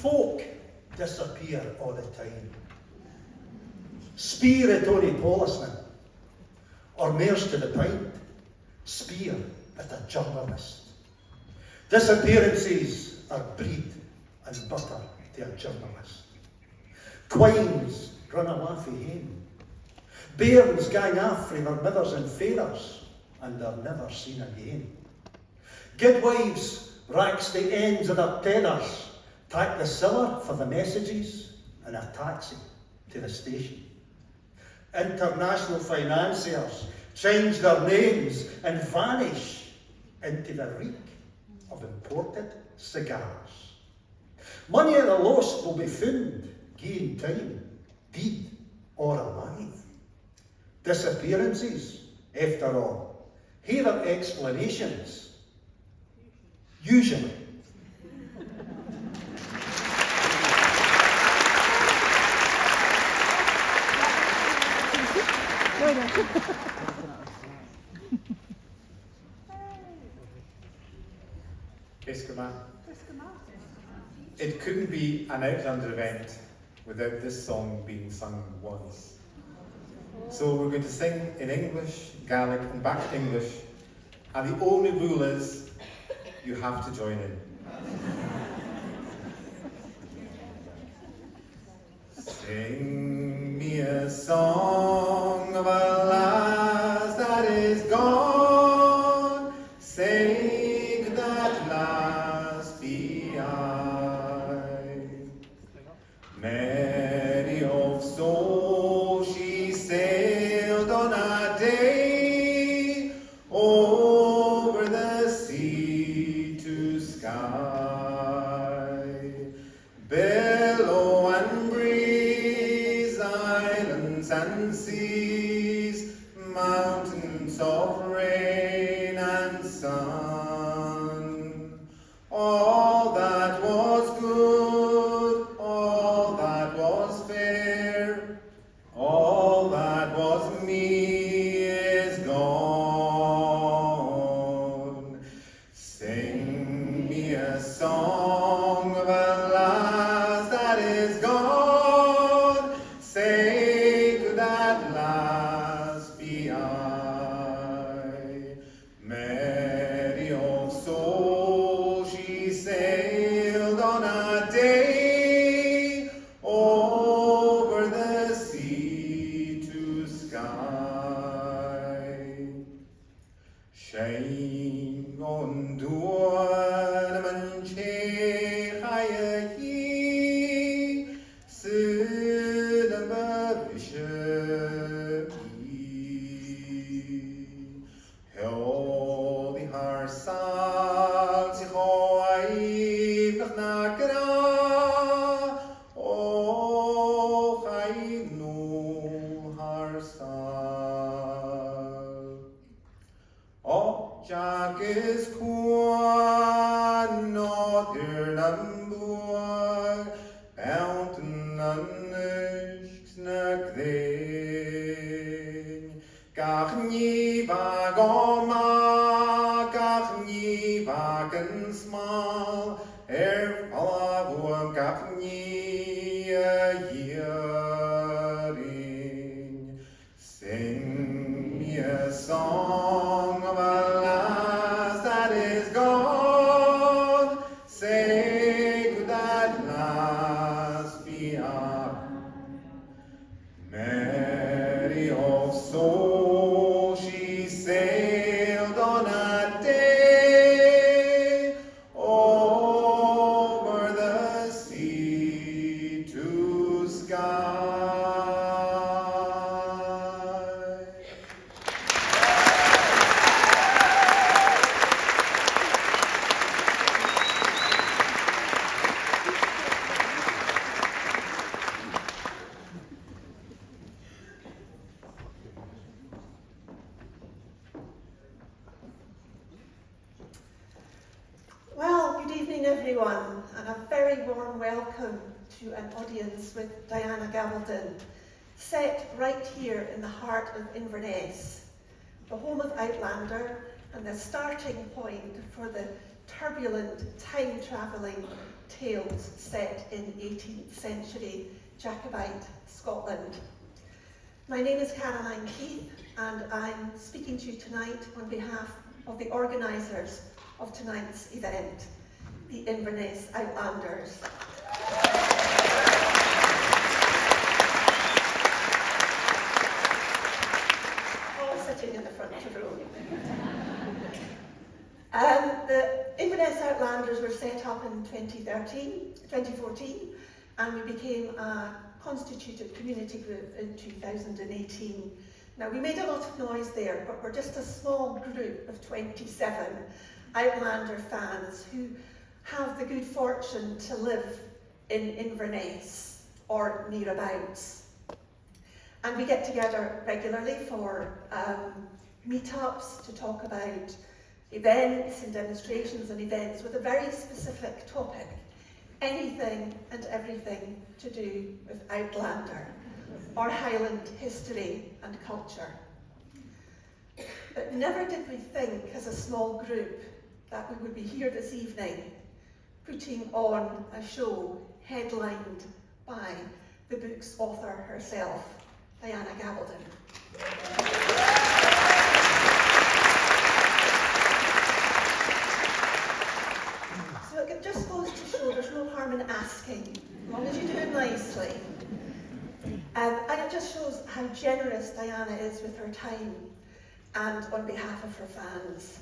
folk disappear all the time. Spear at only policemen, or mares to the pint, spear at a journalist. Disappearances are bread and butter to a journalist. Quines run a laughy hame. Bairns gang off frae their mothers and fathers, and they're never seen again. Guidwives racks the ends of their tethers, tack the siller for the messages, and a taxi to the station. International financiers change their names and vanish into the reek of imported cigars. Money at the lost will be found, gain time, dead or alive. Disappearances, after all, have their explanations, usually. It couldn't be an Outlander event without this song being sung once. So we're going to sing in English, Gaelic and back to English, and the only rule is you have to join in. Sing me a song of a lass that is gone, say could that lass be I? Mary of soul, she sailed on a day over the sea to sky. Billow and breeze, islands and seas, mountains of rain and sun. All that was good, all that was fair, all that was me is gone. Sing me a song of a lass that is gone, say could that lass be I? Mary of soul, she sailed on a day over the sea to sky. Shine on doon man chaya ye, cinema Holy har sal sich hoy nach gra, o hay no har sal. O Jack is quan northern amboy, mountain unnishks na gdein. Gach ni bag oma, gach ni bagen smal, falla gach ni a yearing. Sing me a song of a lass that is gone, say could that lass be I? Mary of soul, she sailed on a day over the sea to sky. Well, good evening everyone, and a very warm welcome to an audience with Diana Gabaldon, set right here in the heart of Inverness, the home of Outlander and the starting point for the turbulent, time-travelling tales set in 18th century Jacobite Scotland. My name is Caroline Keith, and I'm speaking to you tonight on behalf of the organisers of tonight's event, the Inverness Outlanders. All sitting in the front row. The Inverness Outlanders were set up in 2014, and we became a constituted community group in 2018. Now, we made a lot of noise there, but we're just a small group of 27 Outlander fans who have the good fortune to live in Inverness or nearabouts. And we get together regularly for meetups to talk about events and demonstrations and events with a very specific topic, anything and everything to do with Outlander or Highland history and culture. But never did we think as a small group that we would be here this evening putting on a show headlined by the book's author herself, Diana Gabaldon. So it just goes to show there's no harm in asking, as long as you do it nicely. And it just shows how generous Diana is with her time and on behalf of her fans.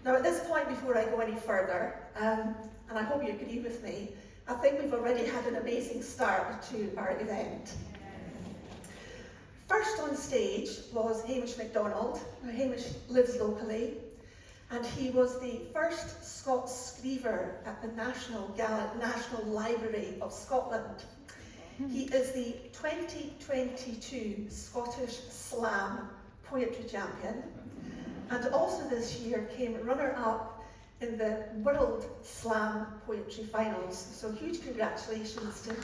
Now at this point, before I go any further, and I hope you agree with me, I think we've already had an amazing start to our event. First on stage was Hamish MacDonald. Now Hamish lives locally, and he was the first Scots screever at the National Library of Scotland. He is the 2022 Scottish Slam Poetry Champion, and also this year came runner-up in the World Slam Poetry Finals. So huge congratulations to him.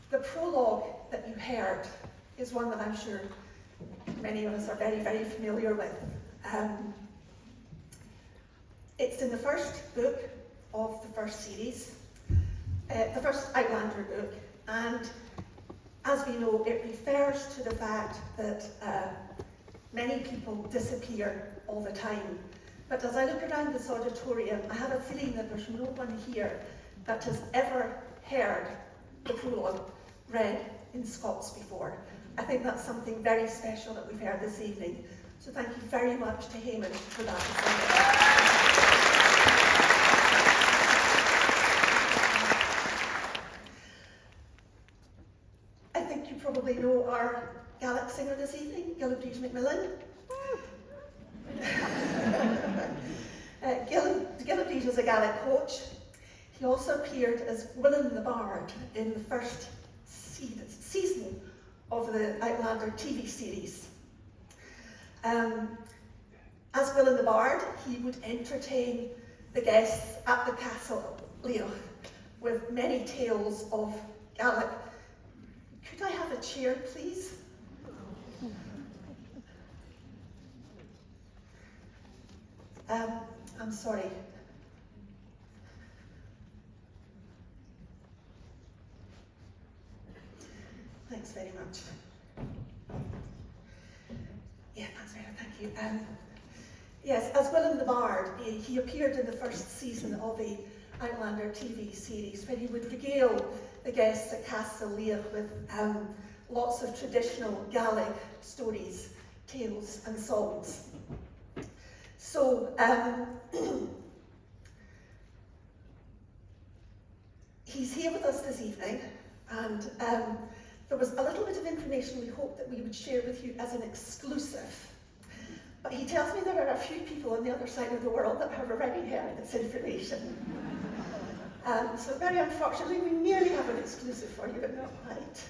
The prologue that you heard is one that I'm sure many of us are very, very familiar with. It's in the first book of the first series, the first Outlander book, and as we know, it refers to the fact that many people disappear all the time. But as I look around this auditorium, I have a feeling that there's no one here that has ever heard the prologue read in Scots before. I think that's something very special that we've heard this evening. So thank you very much to Hamish for that. I think you probably know our Gaelic singer this evening, Gillibride MacMillan. Gillibride was a Gaelic coach. He also appeared as William the Bard in the first season of the Outlander TV series. As William the Bard, he would entertain the guests at the castle Leoch with many tales of Gaelic. Could I have a chair, please? I'm sorry. Thanks very much. Yeah, that's better, thank you. Yes, as William the Bard, he appeared in the first season of the Outlander TV series, where he would regale the guests at Castle Leoch with lots of traditional Gaelic stories, tales and songs. So, he's here with us this evening, and there was a little bit of information we hoped that we would share with you as an exclusive. But he tells me there are a few people on the other side of the world that have already heard this information. So very unfortunately, we nearly have an exclusive for you, but not quite.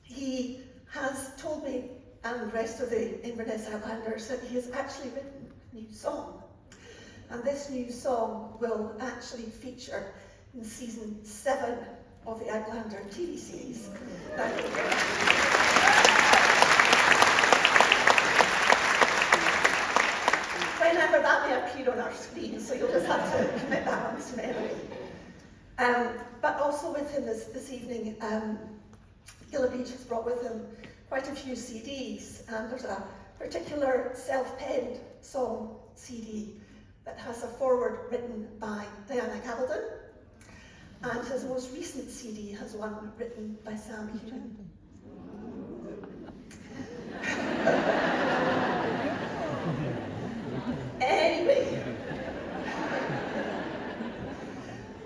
He has told me and the rest of the Inverness Outlanders that he has actually written a new song. And this new song will actually feature in season 7 of the Outlander TV series. appear on our screen, so you'll just have to commit that one to memory. But also with him this evening, Gillibride has brought with him quite a few CDs, and there's a particular self-penned song CD that has a foreword written by Diana Gabaldon, and his most recent CD has one written by Sam Hewitt. Anyway,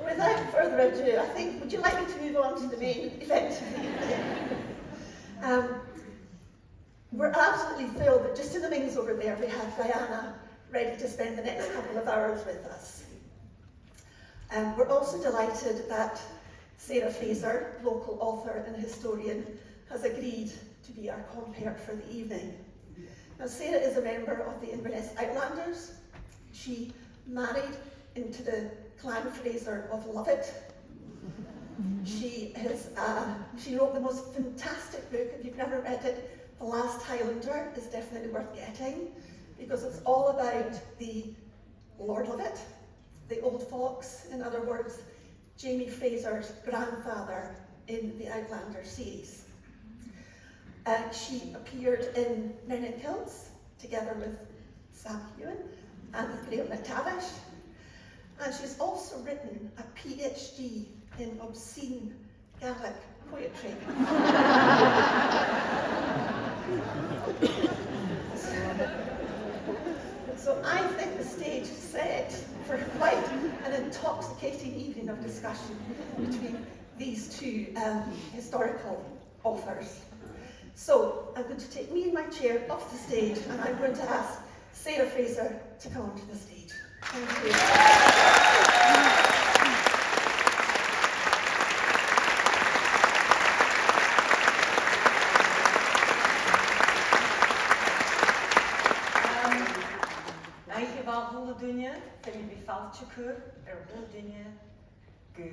without further ado, I think, would you like me to move on to the main event of the evening? We're absolutely thrilled that just in the wings over there we have Diana ready to spend the next couple of hours with us. We're also delighted that Sarah Fraser, local author and historian, has agreed to be our compere for the evening. Now, Sarah is a member of the Inverness Outlanders. She married into the clan Fraser of Lovett. She wrote the most fantastic book. If you've never read it, The Last Highlander is definitely worth getting, because it's all about the Lord Lovett, the old fox, in other words, Jamie Fraser's grandfather in the Outlander series. She appeared in Men in Kilts, together with Sam Hewitt and Graham McTavish. And she's also written a PhD in obscene Gaelic poetry. So I think the stage is set for quite an intoxicating evening of discussion between these two historical authors. So I'm going to take me and my chair off the stage, and I'm going to ask Sarah Fraser to come onto the stage. Thank you. Duine, fel I falchacur, duine, gu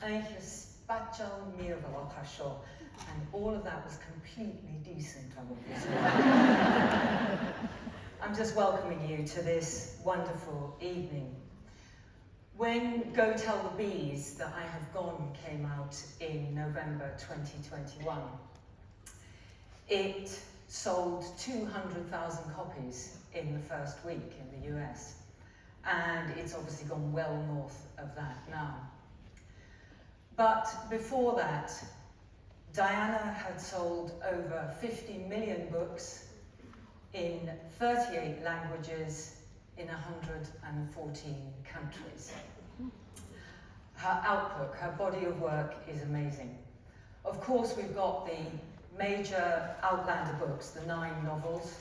eiche spatial mirval hasho, and all of that was completely decent, I would say. I'm just welcoming you to this wonderful evening. When Go Tell the Bees That I Have Gone came out in November 2021, it sold 200,000 copies in the first week in the US. And it's obviously gone well north of that now. But before that, Diana had sold over 50 million books in 38 languages in 114 countries. Her output, her body of work is amazing. Of course, we've got the major Outlander books, the 9 novels.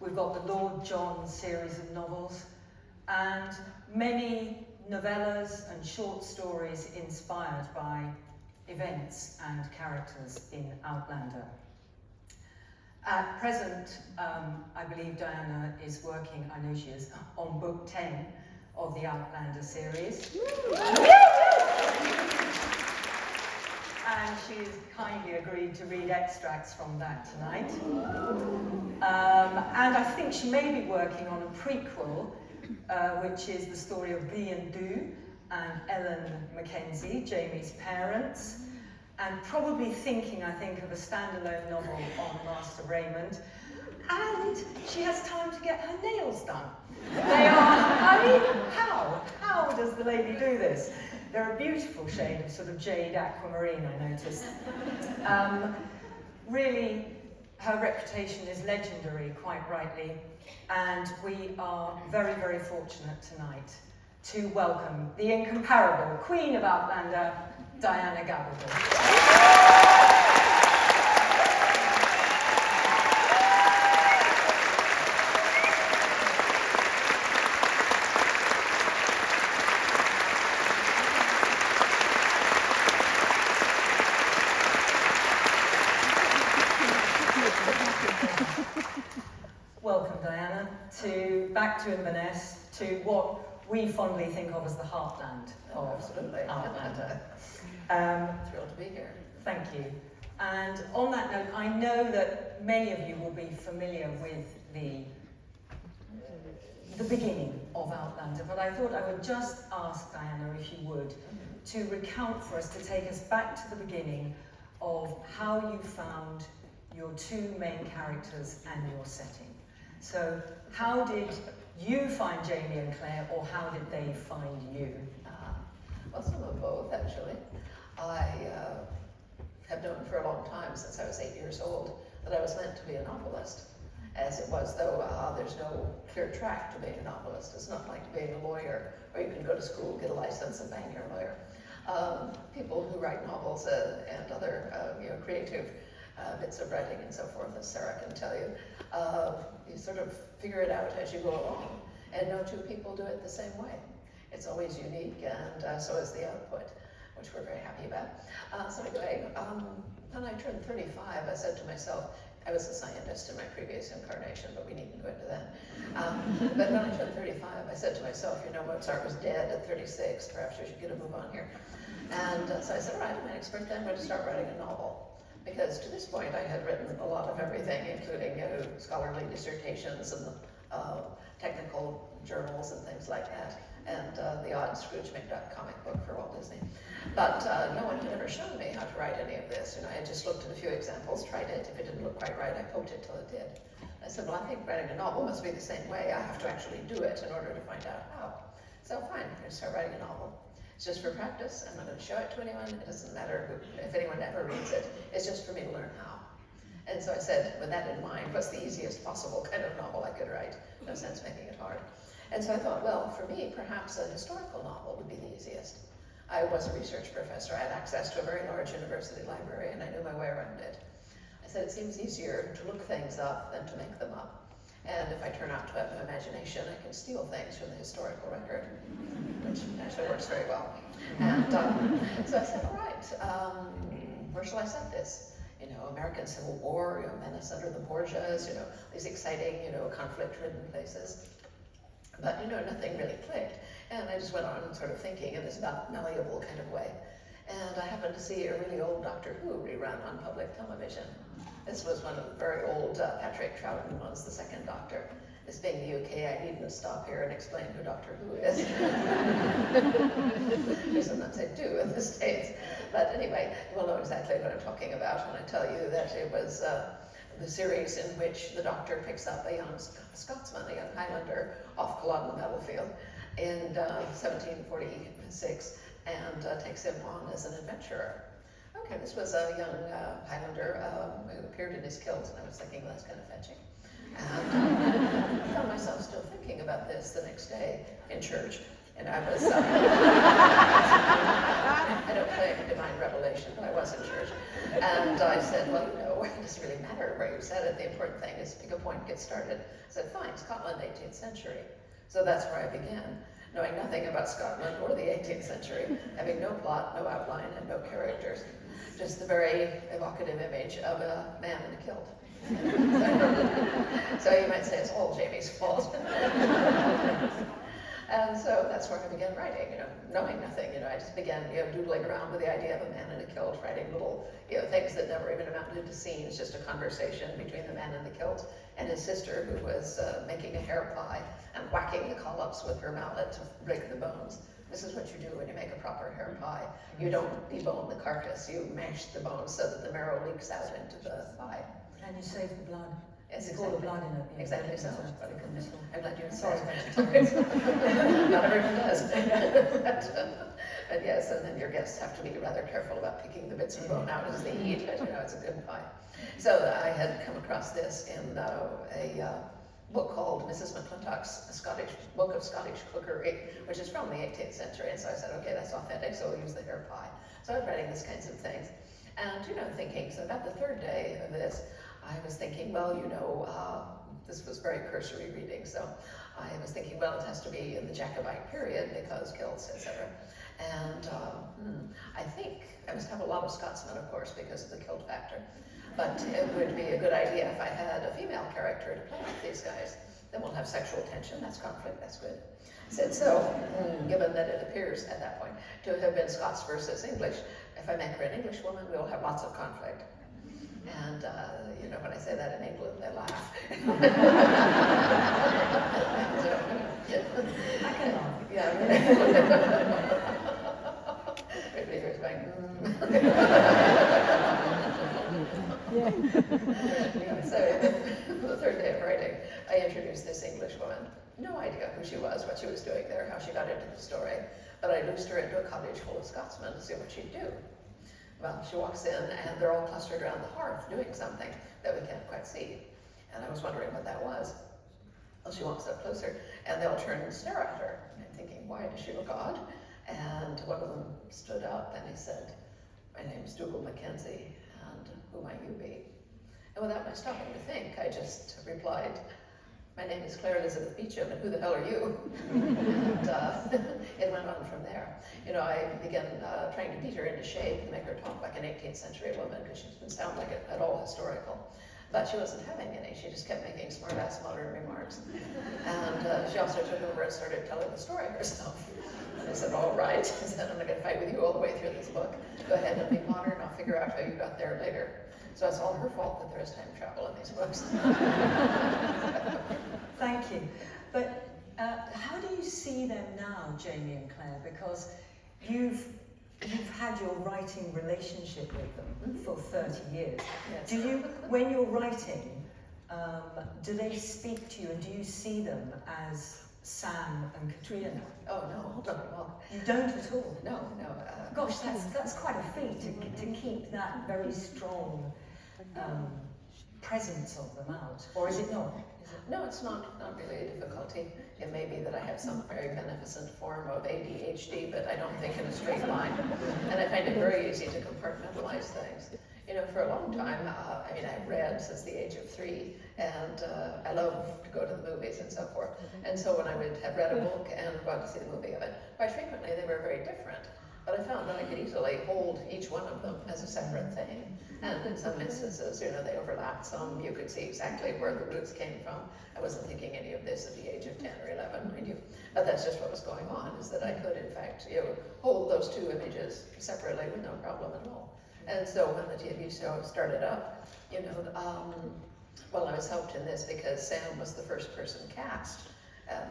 We've got the Lord John series of novels, and many novellas and short stories inspired by events and characters in Outlander. At present, I believe Diana is working, I know she is, on book 10 of the Outlander series. And she's kindly agreed to read extracts from that tonight. And I think she may be working on a prequel, which is the story of Bee and Doo and Ellen Mackenzie, Jamie's parents, and probably thinking, I think, of a standalone novel on Master Raymond. And she has time to get her nails done. They are, I mean, how does the lady do this? They're a beautiful shade of sort of jade aquamarine, I noticed. Really, her reputation is legendary, quite rightly, and we are very, very fortunate tonight to welcome the incomparable Queen of Outlander, Diana Gabaldon. Welcome, Diana, back to Inverness, to what we fondly think of as the heartland of Outlander. Thrilled to be here. Thank you. And on that note, I know that many of you will be familiar with the the beginning of Outlander, but I thought I would just ask Diana, if you would, to recount for us, to take us back to the beginning of how you found your two main characters and your setting. So, how did you find Jamie and Claire, or how did they find you? Well, some of both, actually. I have known for a long time, since I was 8 years old, that I was meant to be a novelist. As it was, though, there's no clear track to being a novelist. It's not like being a lawyer, where you can go to school, get a license, and bang, you're a lawyer. People who write novels and other creative bits of writing and so forth, as Sarah can tell you, you sort of figure it out as you go along. And no two people do it the same way. It's always unique, and so is the output, which we're very happy about. So anyway, when I turned 35, I said to myself, I was a scientist in my previous incarnation, but we needn't go into that. But when I turned 35, I said to myself, you know, Mozart was dead at 36, perhaps we should get a move on here. And so I said, all right, on my next birthday, I'm going to start writing a novel. Because to this point, I had written a lot of everything, including scholarly dissertations and technical journals and things like that, and the odd Scrooge McDuck comic book for Walt Disney. But no one had ever shown me how to write any of this. You know, I had just looked at a few examples, tried it. If it didn't look quite right, I poked it till it did. I said, well, I think writing a novel must be the same way. I have to actually do it in order to find out how. So fine, I'm going to start writing a novel. It's just for practice. I'm not going to show it to anyone. It doesn't matter if anyone ever reads it. It's just for me to learn how. And so I said, with that in mind, what's the easiest possible kind of novel I could write? No sense making it hard. And so I thought, well, for me, perhaps a historical novel would be the easiest. I was a research professor. I had access to a very large university library, and I knew my way around it. I said, it seems easier to look things up than to make them up. And if I turn out to have an imagination, I can steal things from the historical record, which actually works very well. And so I said, all right, where shall I set this? You know, American Civil War, Venice under the Borgias, these exciting, conflict-ridden places. But, nothing really clicked. And I just went on sort of thinking in this malleable kind of way. And I happened to see a really old Doctor Who rerun on public television. This was one of the very old Patrick Troughton ones, the second Doctor. This being the UK, I needn't stop here and explain who Doctor Who is. Sometimes I do in the States. But anyway, you will know exactly what I'm talking about when I tell you that it was the series in which the Doctor picks up a young Scotsman, a young Highlander, off Culloden battlefield in 1746 and takes him on as an adventurer. Okay, this was a young Highlander who appeared in his kilt, and I was thinking, well, that's kind of fetching. And I found myself still thinking about this the next day in church. And I was, I don't claim divine revelation, but I was in church. And I said, well, it doesn't really matter where you said it. The important thing is pick a point, get started. I said, fine, Scotland, 18th century. So that's where I began, knowing nothing about Scotland or the 18th century, having no plot, no outline, and no characters. Just the very evocative image of a man in a kilt. So you might say it's all Jamie's fault. And so that's where I began writing, knowing nothing. I just began, doodling around with the idea of a man in a kilt, writing little, things that never even amounted to scenes, just a conversation between the man in the kilt and his sister, who was making a hair pie and whacking the collops with her mallet to break the bones. This is what you do when you make a proper hair pie. You don't debone the carcass, you mash the bones so that the marrow leaks out into the thigh. And you save the blood. Yes, exactly. Pour the blood in it. Exactly so. I'm glad you Sorry, not everyone does. But yes, and then your guests have to be rather careful about picking the bits of bone out as they eat, but it's a good pie. So I had come across this in a book called Mrs. McClintock's Scottish Book of Scottish Cookery, which is from the 18th century. And so I said, okay, that's authentic, so we'll use the hair pie. So I was writing these kinds of things. And, thinking, so about the third day of this, I was thinking, well, this was very cursory reading, so I was thinking, well, it has to be in the Jacobite period because kilts, etc. And I think I must have a lot of Scotsmen, of course, because of the kilt factor. But it would be a good idea if I had a female character to play with these guys. Then we'll have sexual tension, that's conflict, that's good. I said, so, given that it appears at that point to have been Scots versus English, if I make her an English woman, we'll have lots of conflict. And, when I say that in England, they laugh. Everybody here is going, So the third day of writing, I introduced this English woman. No idea who she was, what she was doing there, how she got into the story, but I loosed her into a cottage full of Scotsmen to see what she'd do. Well, she walks in and they're all clustered around the hearth doing something that we can't quite see. And I was wondering what that was. Well, she walks up closer and they all turn and stare at her. And I'm thinking, why does she look odd? And one of them stood up and he said, my name's Dougal Mackenzie, and who might you be? And without my stopping to think, I just replied, my name is Claire Elizabeth Beecham, and who the hell are you? And it went on from there. You know, I began trying to beat her into shape and make her talk like an 18th century woman, because she didn't sound like it at all historical. But she wasn't having any. She just kept making smart-ass modern remarks. And she also took over and started telling the story herself. And I said, all right. I said, I'm not going to fight with you all the way through this book. Go ahead and be modern. I'll figure out how you got there later. So it's all her fault that there is time travel in these books. Thank you. But how do you see them now, Jamie and Claire? Because you've had your writing relationship with them for 30 years. Yes. Do you, when you're writing, do they speak to you and do you see them as Sam and Katrina? Oh, no, not at all. You don't at all? No. Gosh, that's quite a feat to keep that very strong presence of them out. Or is it not? No, it's not really a difficulty. It may be that I have some very beneficent form of ADHD, but I don't think in a straight line. And I find it very easy to compartmentalize things. You know, for a long time, I've read since the age of 3, and I love to go to the movies and so forth. And so when I would have read a book and gone to see the movie of it, quite frequently they were very different. But I found that I could easily hold each one of them as a separate thing. And in some instances, you know, they overlapped some. You could see exactly where the roots came from. I wasn't thinking any of this at the age of 10 or 11, mind you. But that's just what was going on, is that I could, in fact, hold those two images separately with no problem at all. And so when the TV show started up, well, I was helped in this because Sam was the first person cast.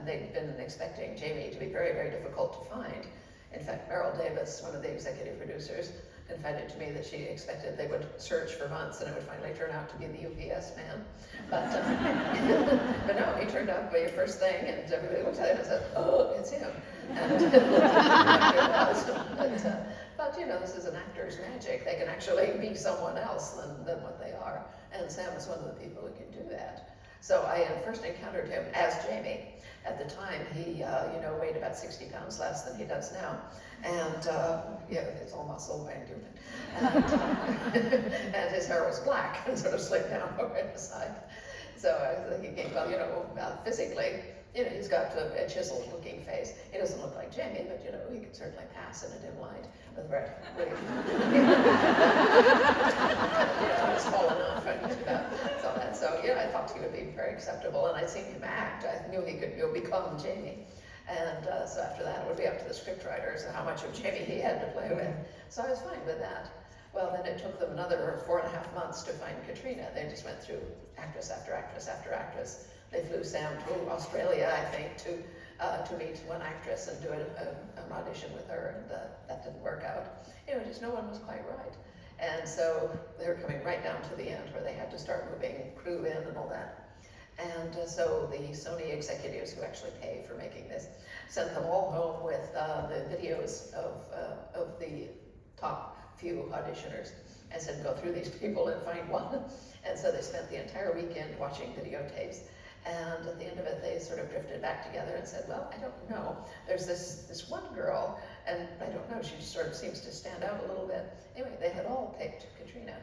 They'd been expecting Jamie to be very, very difficult to find. In fact, Meryl Davis, one of the executive producers, confided to me that she expected they would search for months and it would finally turn out to be the UPS man. But, but no, he turned up by your first thing and everybody looked at him and said, oh, it's him. And it was. But you know, this is an actor's magic. They can actually be someone else than what they are. And Sam is one of the people who can do that. So I first encountered him as Jamie. At the time, he weighed about 60 pounds less than he does now. And it's all muscle, mind you. And his hair was black and sort of slicked down over the side. So I was thinking, well, physically, he's got a chiseled looking face. He doesn't look like Jamie, but he could certainly pass in a dim light with red. He's tall enough and so I thought he would be very acceptable, and I'd seen him act. I knew he could become Jamie. And so after that, it would be up to the scriptwriters how much of Jamie he had to play with. So I was fine with that. Well, then it took them another 4.5 months to find Katrina. They just went through actress after actress after actress. They flew Sam to Australia, I think, to meet one actress and do an audition with her, and that didn't work out. Just no one was quite right. And so they were coming right down to the end where they had to start moving crew in and all that. And so the Sony executives who actually pay for making this sent them all home with the videos of the top few auditioners and said, go through these people and find one. And so they spent the entire weekend watching videotapes. And at the end of it, they sort of drifted back together and said, well, I don't know. There's this one girl, and I don't know, she sort of seems to stand out a little bit. Anyway, they had all picked Katrina,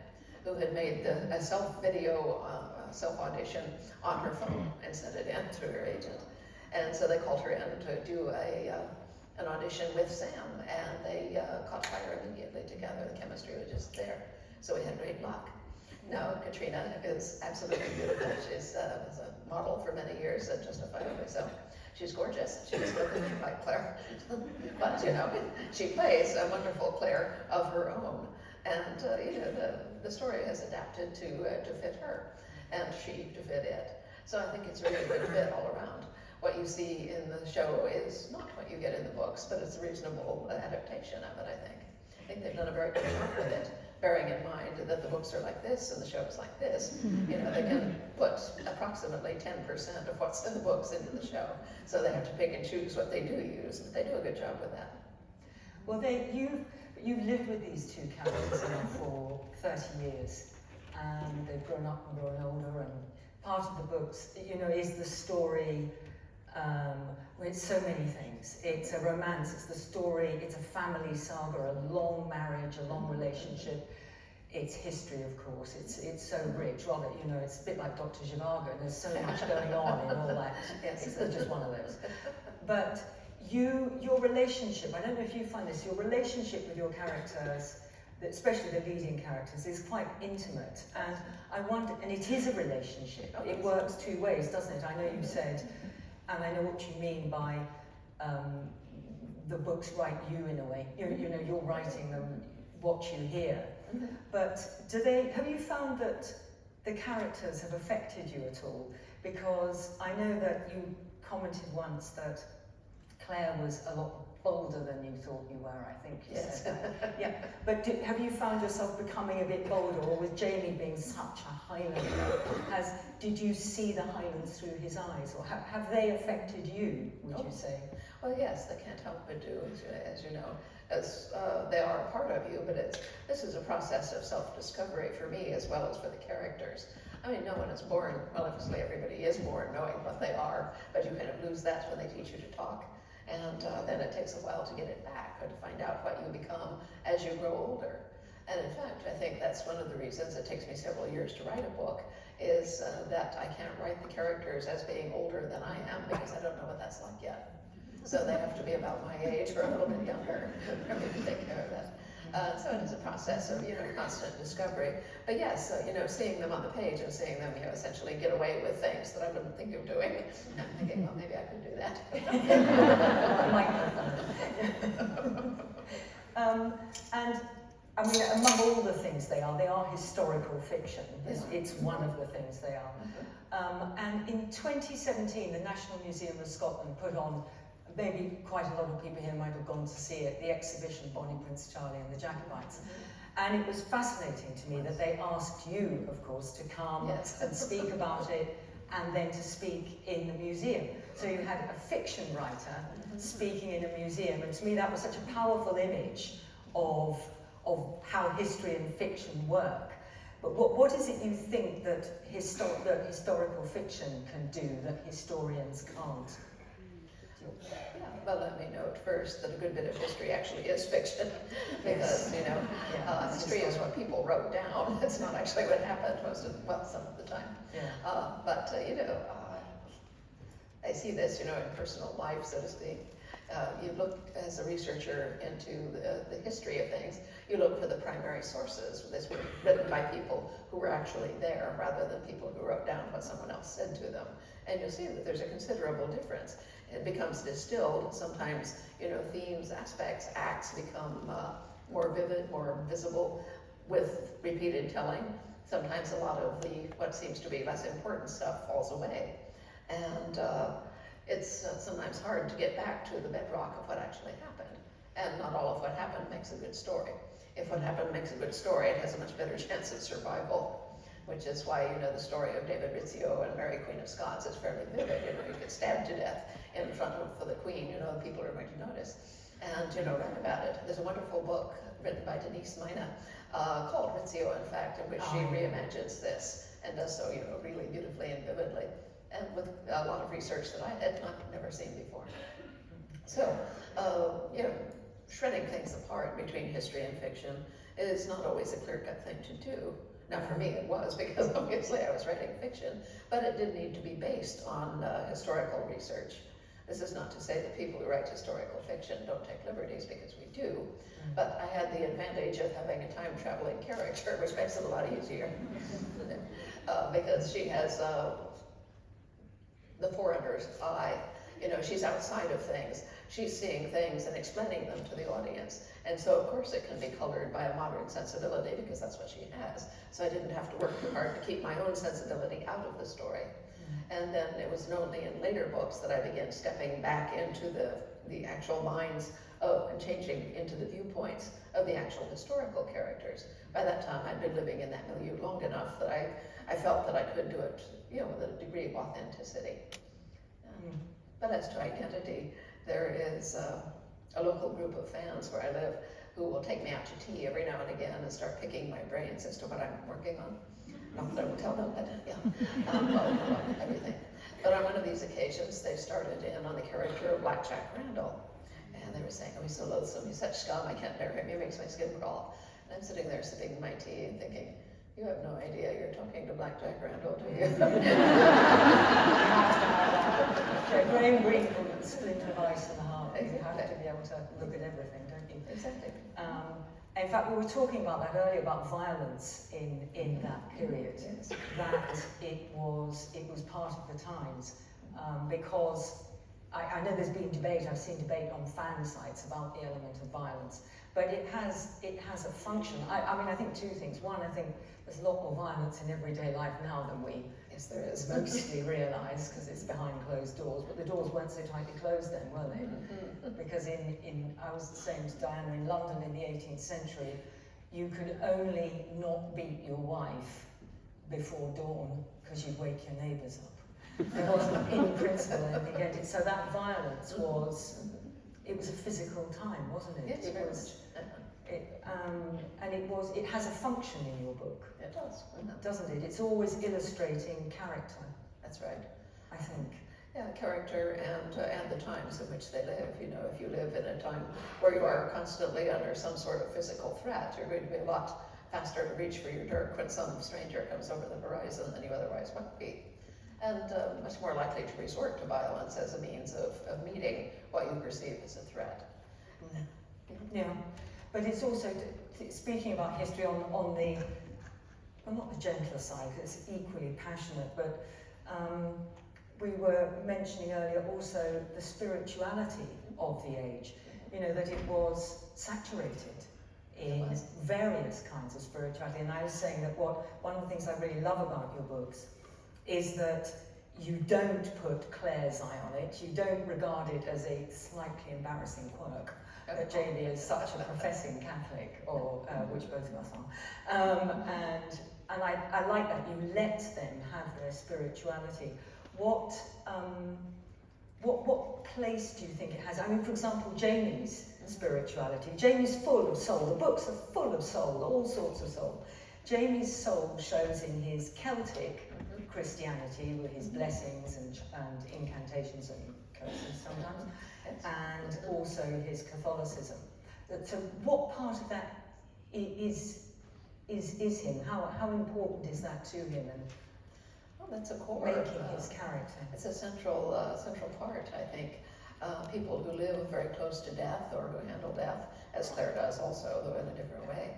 who had made a self-video, self-audition on her phone and sent it in through her agent. And so they called her in to do an audition with Sam, and they caught fire immediately together. The chemistry was just there. So we had great luck. Now, Katrina is absolutely beautiful. She's was a model for many years, justifiably so. She's gorgeous. She doesn't look anything like Claire. But, she plays a wonderful Claire of her own. And, the story has adapted to fit her, and she to fit it. So I think it's really a good fit all around. what you see in the show is not what you get in the books, but it's a reasonable adaptation of it, I think. I think they've done a very good job with it, bearing in mind that the books are like this and the show is like this. You know, they can put approximately 10% of what's in the books into the show, so they have to pick and choose what they do use, but they do a good job with that. Well, you've lived with these two characters now for 30 years, and they've grown up and grown older, and part of the books, you know, is the story. Well, it's so many things. It's a romance, it's the story, it's a family saga, a long marriage, a long relationship. It's history, of course. It's so rich. Rather, you know, it's a bit like Dr. Zhivago. There's so much going on in all that. It's just one of those. But your relationship, I don't know if you find this, your relationship with your characters, especially the leading characters, is quite intimate. And I wonder, and it is a relationship. It works two ways, doesn't it? I know you said, and I know what you mean by the books write you in a way. You know, you're writing them, what you hear. But have you found that the characters have affected you at all? Because I know that you commented once that Claire was a lot bolder than you thought you were, I think you said that. Yeah. But have you found yourself becoming a bit bolder, or with Jamie being such a Highlander, did you see the Highlands through his eyes, or have they affected you, would you say? Well, yes, they can't help but do, as you know, as they are a part of you, but this is a process of self-discovery for me as well as for the characters. I mean, no one is born, well, obviously everybody is born knowing what they are, but you kind of lose that when they teach you to talk. And then it takes a while to get it back, or to find out what you become as you grow older. And in fact, I think that's one of the reasons it takes me several years to write a book, is that I can't write the characters as being older than I am, because I don't know what that's like yet. So they have to be about my age or a little bit younger for me to take care of that. So it is a process of, you know, constant discovery. But yes, you know, seeing them on the page and seeing them, you know, essentially get away with things that I wouldn't think of doing, I'm thinking, well, maybe I could do that. And I mean, among all the things they are historical fiction. It's one of the things they are. And in 2017, the National Museum of Scotland put on, maybe quite a lot of people here might have gone to see it, the exhibition Bonnie Prince Charlie and the Jacobites. And it was fascinating to me that they asked you, of course, to come and speak about it, and then to speak in the museum. So you had a fiction writer speaking in a museum, and to me that was such a powerful image of how history and fiction work. But what is it you think that historical fiction can do that historians can't? Yeah, well, let me note first that a good bit of history actually is fiction, because, you know, history is what people wrote down. It's not actually what happened some of the time. But, you know, I see this, you know, in personal life, so to speak. You look, as a researcher, into the history of things. You look for the primary sources. This was written by people who were actually there, rather than people who wrote down what someone else said to them. And you'll see that there's a considerable difference. It becomes distilled. Sometimes, you know, themes, aspects, acts become more vivid, more visible with repeated telling. Sometimes a lot of what seems to be less important stuff falls away. And it's sometimes hard to get back to the bedrock of what actually happened. And not all of what happened makes a good story. If what happened makes a good story, it has a much better chance of survival. Which is why, you know, the story of David Rizzio and Mary Queen of Scots is fairly vivid. You know, you get stabbed to death in front of the Queen, you know, people are going to notice. And, you know, write about it. There's a wonderful book written by Denise Mina called Rizzio, in fact, in which she reimagines this and does so, you know, really beautifully and vividly. And with a lot of research that I had never seen before. So, you know, shredding things apart between history and fiction is not always a clear-cut thing to do. Now, for me, it was, because obviously I was writing fiction, but it did need to be based on historical research. This is not to say that people who write historical fiction don't take liberties, because we do, but I had the advantage of having a time-traveling character, which makes it a lot easier, because she has the forerunner's eye. You know, she's outside of things. She's seeing things and explaining them to the audience. And so, of course, it can be colored by a modern sensibility, because that's what she has. So I didn't have to work too hard to keep my own sensibility out of the story. And then it was only in later books that I began stepping back into the actual minds of, and changing into the viewpoints of the actual historical characters. By that time, I'd been living in that milieu long enough that I felt that I could do it, you know, with a degree of authenticity. But as to identity, there is a local group of fans where I live who will take me out to tea every now and again and start picking my brains as to what I'm working on. Not that I will tell them, but yeah, well, everything. But on one of these occasions, they started in on the character of Black Jack Randall. And they were saying, oh, he's so loathsome, he's such scum, I can't bear him, he makes my skin crawl. And I'm sitting there sipping my tea and thinking, you have no idea you're talking to Black Jack Randall, do you? Graham Greene called it the splinter of ice in the heart. Exactly. You have to be able to look at everything, don't you? Exactly. In fact, we were talking about that earlier, about violence in that period. Yes. That it was part of the times, because I know there's been debate. I've seen debate on fan sites about the element of violence, but it has a function. I mean, I think two things. One, I think there's a lot more violence in everyday life now than we There is. mostly realise, because it's behind closed doors, but the doors weren't so tightly closed then, were they? Because I was the same as Diana, in London in the 18th century, you could only not beat your wife before dawn because you'd wake your neighbours up. There wasn't, in principle, anything against it. So that violence was, it was a physical time, wasn't it? Yes, very much. And it has a function in your book. It does. Doesn't it? It's always illustrating character, That's right. I think. Yeah, character and the times in which they live. You know, if you live in a time where you are constantly under some sort of physical threat, you're going to be a lot faster to reach for your dirk when some stranger comes over the horizon than you otherwise might be. And much more likely to resort to violence as a means of meeting what you perceive as a threat. Yeah, but it's also, speaking about history on the, well, not the gentler side, it's equally passionate, but we were mentioning earlier also the spirituality of the age. You know, that it was saturated in various kinds of spirituality. And I was saying that one of the things I really love about your books is that you don't put Claire's eye on it. You don't regard it as a slightly embarrassing quirk that Jamie is such a professing Catholic, or which both of us are. And I like that you let them have their spirituality. What place do you think it has? I mean, for example, Jamie's spirituality. Jamie's full of soul. The books are full of soul, all sorts of soul. Jamie's soul shows in his Celtic Christianity with his blessings and incantations and curses sometimes, and also his Catholicism. So what part of that is him? How important is that to him? And well, that's a core. Making his character. It's a central part, I think. People who live very close to death or who handle death, as Claire does also, though in a different way.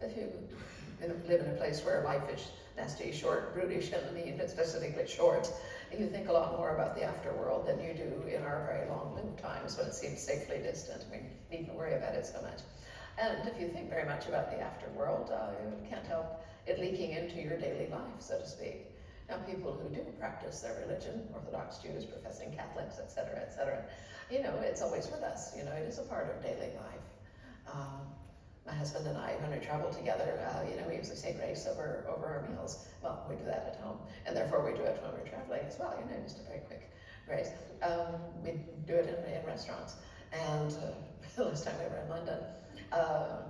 If you live in a place where life is nasty, short, brutish, and mean, but specifically short, you think a lot more about the afterworld than you do in our very long-lived times when it seems safely distant. We needn't worry about it so much. And if you think very much about the afterworld, you can't help it leaking into your daily life, so to speak. Now, people who do practice their religion, Orthodox Jews, professing Catholics, etc., you know, it's always with us. You know, it is a part of daily life. My husband and I, when we travel together, you know, we usually say grace over our meals. Well, we do that at home, and therefore we do it when we're traveling as well. You know, just a very quick grace. We do it in restaurants, and the last time we were in London,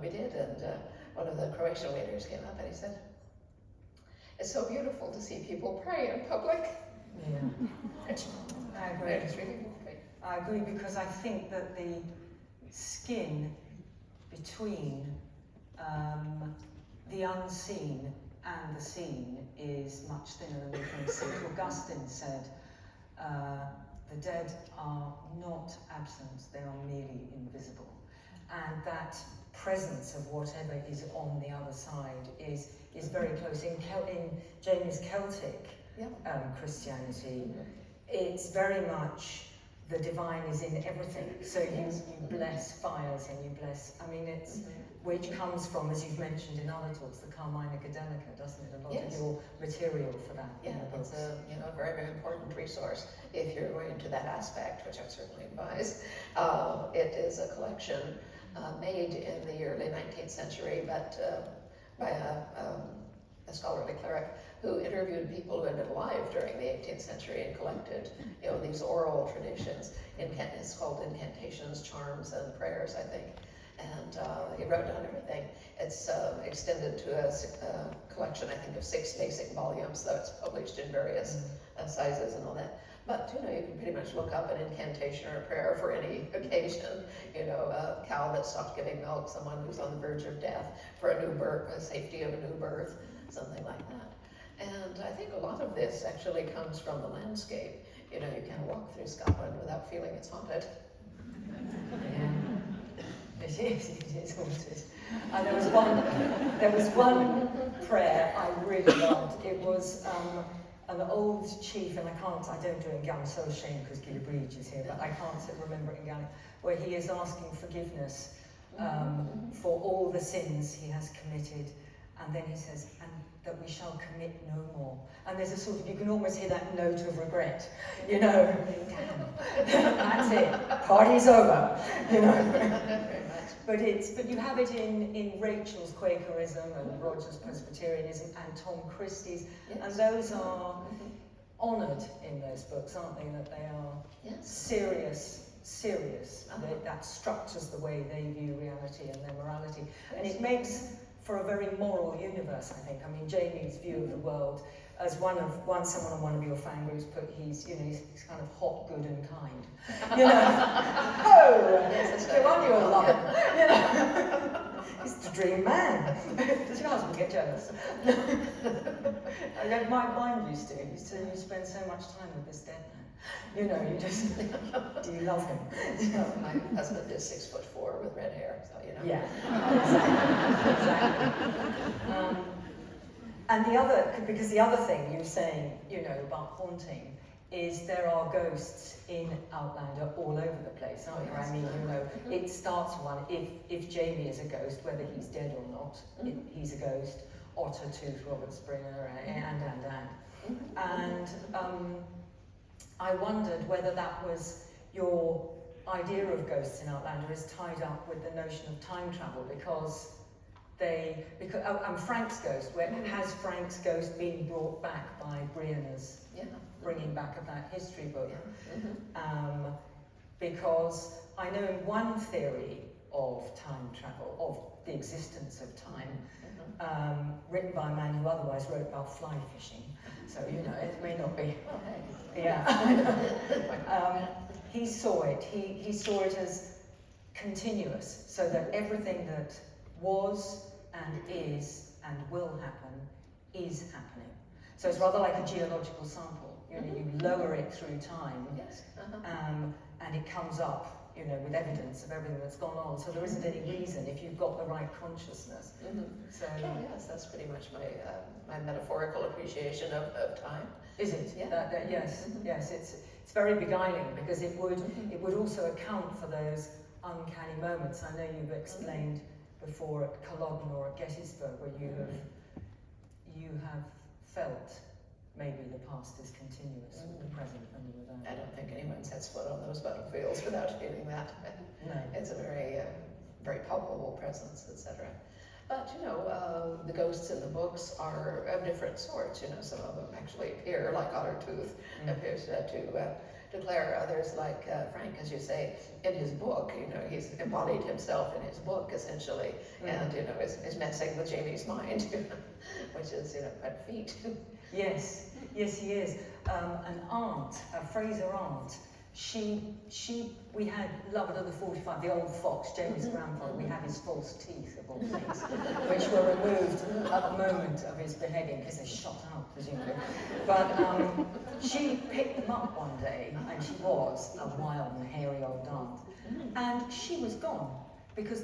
we did, and one of the Croatian waiters came up and he said, "It's so beautiful to see people pray in public." Yeah, I agree. It's really great. I agree, because I think that the skin between the unseen and the seen is much thinner than we think. St. Augustine said, the dead are not absent, they are merely invisible. And that presence of whatever is on the other side is very close. In Jamie's Celtic Christianity, it's very much the divine is in everything. So you Yes. bless fires and you bless, I mean, it's, which comes from, as you've mentioned in other talks, the Carmina Gadelica, doesn't it? A lot Yes. of your material for that. Yeah, in the it's books. a very, very important resource if you're going into that aspect, which I certainly advise. It is a collection made in the early 19th century, but by a scholarly cleric who interviewed people who had been alive during the 18th century and collected, these oral traditions. It's called Incantations, Charms, and Prayers, I think. And he wrote down everything. It's extended to a collection, I think, of 6 basic volumes, though it's published in various sizes and all that. But, you can pretty much look up an incantation or a prayer for any occasion. A cow that stopped giving milk, someone who's on the verge of death, for a new birth, the safety of a new birth, something like that. And I think a lot of this actually comes from the landscape. You can't walk through Scotland without feeling it's haunted. It is haunted. And there was one prayer I really loved. It was an old chief, and I don't do it in Gaelic, I'm so ashamed because Gillibride is here, but I can't remember it in Gaelic, where he is asking forgiveness for all the sins he has committed, and then he says, and that we shall commit no more. And there's a sort of, you can almost hear that note of regret, damn, that's it, party's over, But you have it in Rachel's Quakerism and Roger's Presbyterianism and Tom Christie's, and those are honoured in those books, aren't they? That they are serious. That structures the way they view reality and their morality, and it makes for a very moral universe, I think. I mean, Jamie's view of the world, as someone on one of your fan groups put, he's kind of hot, good, and kind. Go on, you're alive. He's the dream man. Does your husband get jealous? Mine used to. You spend so much time with this dead man. You just, do you love him? My husband is 6'4" with red hair, so Yeah, exactly. And the other thing you were saying, about haunting, is there are ghosts in Outlander all over the place, aren't there? I mean, it starts one, if Jamie is a ghost, whether he's dead or not, he's a ghost, Ottertooth, Robert Springer, and I wondered whether that was your idea of ghosts in Outlander is tied up with the notion of time travel, because Frank's ghost, has Frank's ghost been brought back by Brianna's bringing back of that history book? Because I know one theory of time travel, of the existence of time, written by a man who otherwise wrote about fly fishing, so it may not be. He saw it. He saw it as continuous, so that everything that was and is and will happen is happening. So it's rather like a geological sample. You lower it through time, and it comes up, with evidence of everything that's gone on. So there isn't any reason if you've got the right consciousness. So yes, that's pretty much my metaphorical appreciation of time. Is it? Yeah. Yes. It's very beguiling, because it would also account for those uncanny moments. I know you've explained before at Culloden or at Gettysburg, where you have felt maybe the past is continuous with the present and without. I don't think anyone sets foot on those battlefields without feeling that. No. It's a very, very palpable presence, etc. But the ghosts in the books are of different sorts. Some of them actually appear, like Ottertooth appears to Claire. Others, like Frank, as you say, in his book. He's embodied himself in his book essentially, and is messing with Jamie's mind, which is quite a feat. Yes, he is. An aunt, a Fraser aunt. We had Love Another 45, the old fox, Jamie's grandfather. We had his false teeth, of all things, which were removed at the moment of his beheading, because they shot out, presumably. But she picked them up one day, and she was a wild and hairy old aunt. And she was gone, because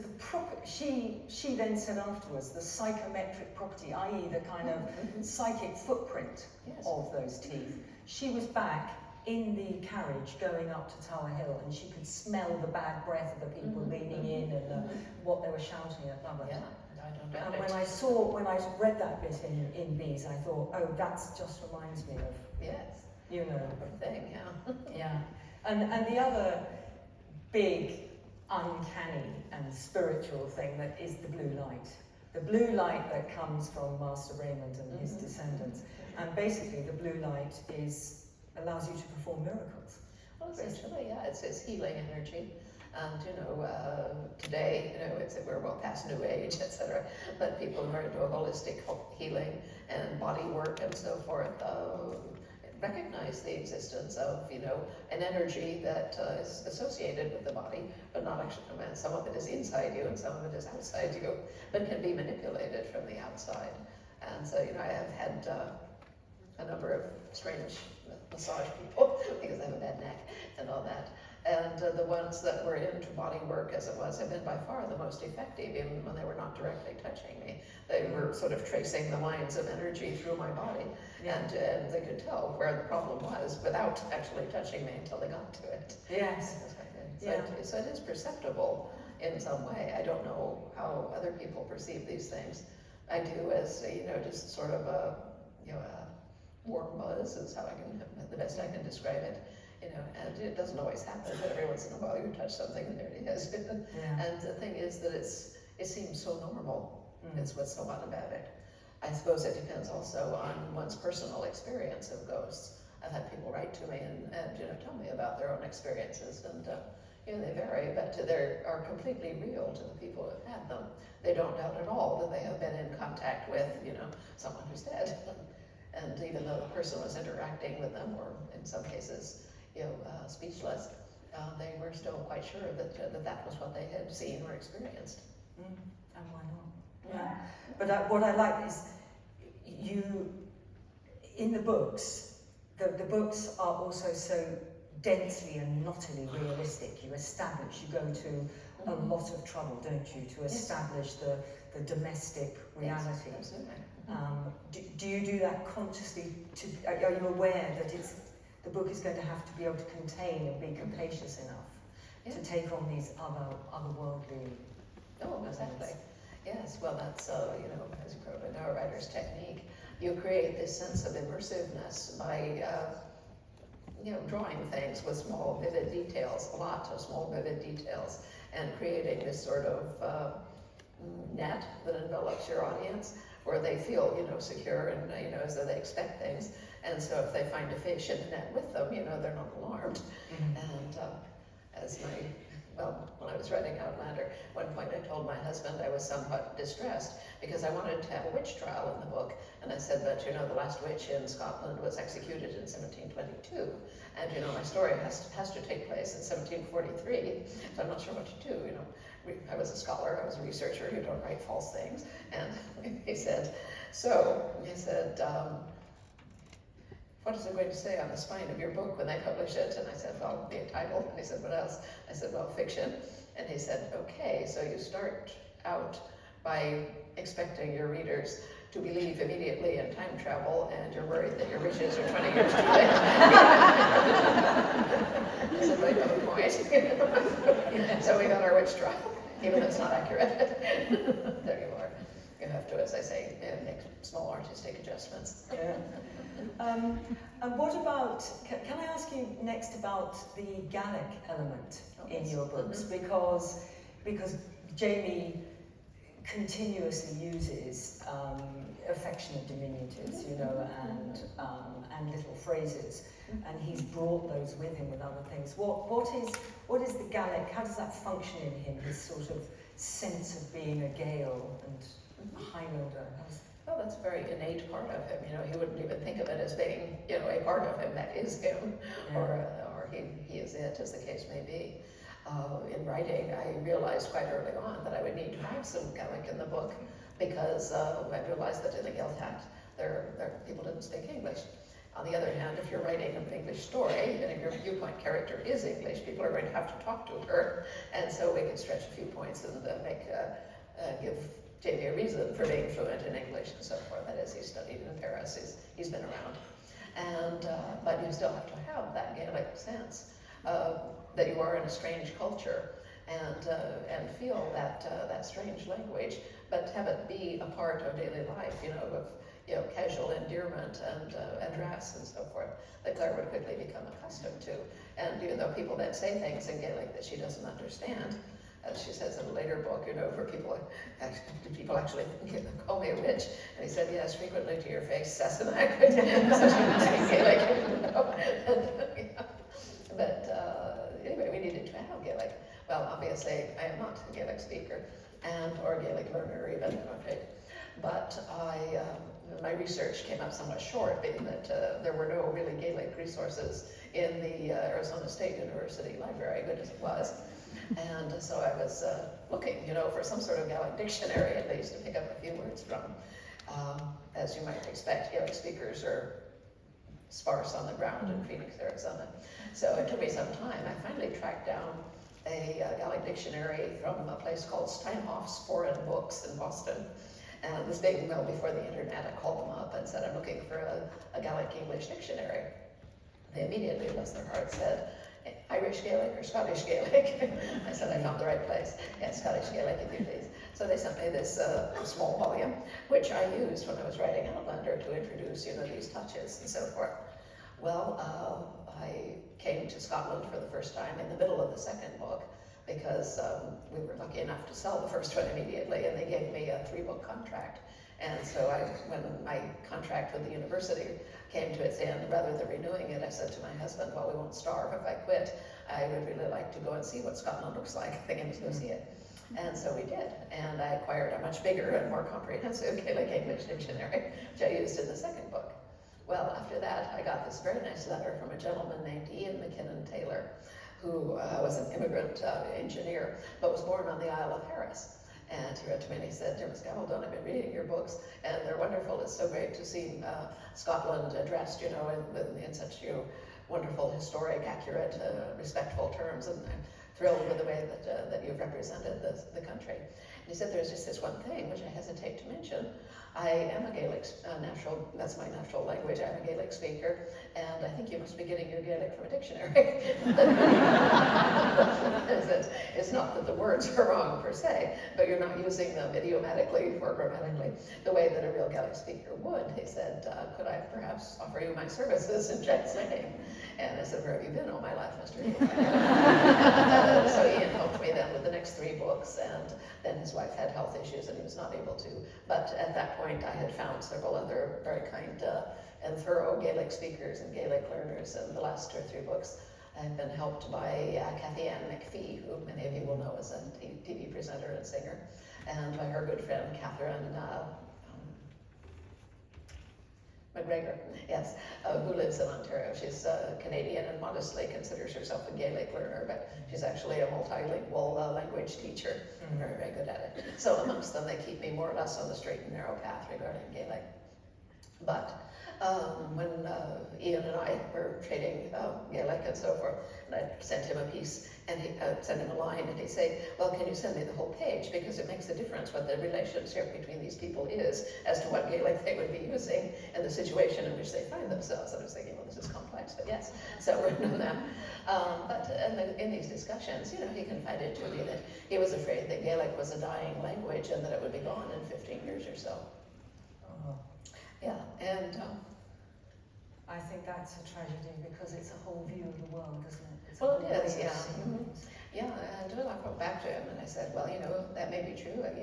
she then said afterwards, the psychometric property, i.e. the kind of psychic footprint of those teeth, she was back in the carriage going up to Tower Hill, and she could smell the bad breath of the people leaning in and what they were shouting above her. Yeah, I don't doubt And it. when I read that bit in Bees, I thought, oh, that's just reminds me of, Yes, you know, thing, yeah. yeah. And the other big, uncanny and spiritual thing that is the blue light. The blue light that comes from Master Raymond and his descendants. And basically the blue light allows you to perform miracles. Well, essentially, yeah, it's healing energy. And, you know, today, you know, we're well past New Age, etc. But people who are into a holistic healing and body work and so forth recognize the existence of, you know, an energy that is associated with the body, but not actually, some of it is inside you and some of it is outside you, but can be manipulated from the outside. And so, you know, I have had a number of strange massage people because I have a bad neck and all that. And the ones that were into body work as it was have been by far the most effective, even when they were not directly touching me. They were sort of tracing the lines of energy through my body, and they could tell where the problem was without actually touching me until they got to it. Yes. So it is perceptible in some way. I don't know how other people perceive these things. I do as, you know, just sort of a, you know, a warm buzz is how the best I can describe it. You know, and it doesn't always happen, but every once in a while you touch something and there it is. And the thing is that it seems so normal. Is what's so odd about it. I suppose it depends also on one's personal experience of ghosts. I've had people write to me and you know, tell me about their own experiences, and you know, they vary, but they are completely real to the people who have had them. They don't doubt at all that they have been in contact with, you know, someone who's dead. And even though the person was interacting with them, or in some cases, you know, speechless, they were still quite sure that that was what they had seen or experienced. And why not? Yeah. But what I like is you, in the books, the books are also so densely and knottily realistic. You go to a lot of trouble, don't you, to establish the domestic reality. Yes, absolutely. Do you do that consciously? Are you aware that the book is going to have to be able to contain and be capacious enough to take on these otherworldly? Oh, exactly. Yes, well, that's, you know, as you probably know, a writer's technique. You create this sense of immersiveness by, you know, drawing things with small, vivid details, a lot of small, vivid details, and creating this sort of net that envelops your audience, where they feel, you know, secure and, you know, as though they expect things. And so if they find a fish in the net with them, you know, they're not alarmed. And when I was writing Outlander, at one point I told my husband I was somewhat distressed because I wanted to have a witch trial in the book. And I said, but you know, the last witch in Scotland was executed in 1722. And you know, my story has to take place in 1743. So I'm not sure what to do, you know. I was a scholar, I was a researcher, you don't write false things. And he said, what is it going to say on the spine of your book when they publish it? And I said, well, it'll be a title. And he said, what else? I said, well, fiction. And he said, okay, so you start out by expecting your readers to believe immediately in time travel, and you're worried that your wishes are 20 years too late. I said, well, you have a point. So we got our witch trial, even though it's not accurate. There you are. You have to, as I say, make small artistic adjustments. And what about, can I ask you next about the Gaelic element in your books? Because Jamie continuously uses affectionate diminutives, you know, and little phrases, and he's brought those with him with other things. What is the Gaelic? How does that function in him? His sort of sense of being a Gael and a Highlander. Well, that's a very innate part of him. You know, he wouldn't even think of it as being, you know, a part of him that is him, or he is it, as the case may be. In writing, I realized quite early on that I would need to have some Gaelic in the book, because I realized that in the Gaeltacht, people didn't speak English. On the other hand, if you're writing an English story, and if your viewpoint character is English, people are going to have to talk to her, and so we can stretch a few points and give Jamie a reason for being fluent in English and so forth. That is, he studied in Paris, he's been around. And, but you still have to have that Gaelic sense that you are in a strange culture and feel that strange language, but have it be a part of daily life, of casual endearment and address and so forth that Claire would quickly become accustomed to. And even though people then say things in Gaelic that she doesn't understand, as she says in a later book, where people actually call me a witch, and he said, yes, frequently to your face, Sassenach, so she would speak Gaelic. But anyway, we needed to have Gaelic. Well, obviously, I am not a Gaelic speaker, or a Gaelic learner even, I'm afraid. But my research came up somewhat short, being that there were no really Gaelic resources in the Arizona State University library, good as it was. And so I was looking, for some sort of Gaelic dictionary, at least, to pick up a few words from. As you might expect, Gaelic speakers are sparse on the ground in Phoenix, Arizona. So it took me some time. I finally tracked down a Gaelic dictionary from a place called Steinhoff's Foreign Books in Boston. And this big, well, before the internet, I called them up and said, I'm looking for a Gaelic English dictionary. They immediately, bless their hearts, said, Irish Gaelic or Scottish Gaelic? I said, I found the right place. Yeah, Scottish Gaelic, if you please. So they sent me this small volume, which I used when I was writing Outlander to introduce, these touches and so forth. Well, I came to Scotland for the first time in the middle of the second book, because we were lucky enough to sell the first one immediately, and they gave me a 3-book contract. And so when my contract with the university came to its end, rather than renewing it, I said to my husband, well, we won't starve if I quit. I would really like to go and see what Scotland looks like. I think I must go see it. And so we did. And I acquired a much bigger and more comprehensive Gaelic English dictionary, which I used in the second book. Well, after that, I got this very nice letter from a gentleman named Ian McKinnon Taylor, who was an immigrant engineer, but was born on the Isle of Harris. And he wrote to me and he said, Dear Miss Gabaldon, I've been reading your books, and they're wonderful. It's so great to see Scotland addressed, in such wonderful, historic, accurate, respectful terms. And I'm thrilled with the way that you've represented the country. And he said, there's just this one thing, which I hesitate to mention. I am a Gaelic that's my natural language. I'm a Gaelic speaker, and I think you must be getting your Gaelic from a dictionary. It's not that the words are wrong per se, but you're not using them idiomatically or grammatically the way that a real Gaelic speaker would. He said, could I perhaps offer you my services in translating? And I said, where have you been all my life, Mr. So Ian helped me then with the next 3 books, and then his wife had health issues and he was not able to. But at that point, I had found several other very kind and thorough Gaelic speakers and Gaelic learners, and the last 2 or 3 books I've been helped by Cathy Ann McPhee, who many of you will know as a TV presenter and singer, and by her good friend Catherine McGregor, yes, who lives in Ontario. She's Canadian and modestly considers herself a Gaelic learner, but she's actually a multilingual language teacher, and very, very good at it. So amongst them, they keep me more or less on the straight and narrow path regarding Gaelic. But when Ian and I were trading Gaelic and so forth, and I sent him a piece, and he sent him a line, and he'd say, well, can you send me the whole page? Because it makes a difference what the relationship between these people is as to what Gaelic they would be using and the situation in which they find themselves. And I was thinking, well, this is complex, but yes. So we're doing that. But in these discussions, he confided to me that he was afraid that Gaelic was a dying language and that it would be gone in 15 years or so. Yeah, and I think that's a tragedy because it's a whole view of the world, isn't it? It's well, it is, yeah. Yeah, and I wrote back to him and I said, well, that may be true, but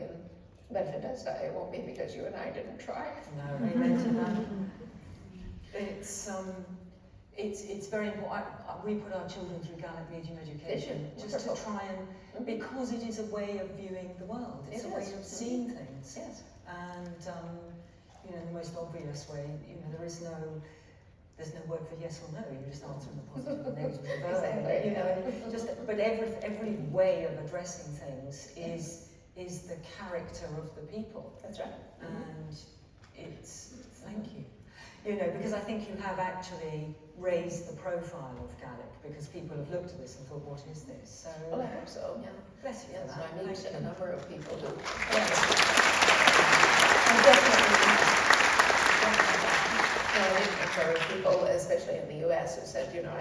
if it does die, it won't be because you and I didn't try. No, amen to that. It's very important. We put our children through Gaelic medium education just to try and, because it is a way of viewing the world. It's a way of seeing things. Yes. And in the most obvious way, there's no word for yes or no. You just answer in the positive and negative. Exactly. But every way of addressing things is the character of the people. That's right. And it's thank you. Because I think you have actually raised the profile of Gaelic because people have looked at this and thought, what is this? So well, I hope so. Yeah. Bless you. Yes, For that. I meet a number of people who. And definitely. There are people, especially in the US, who said, you know,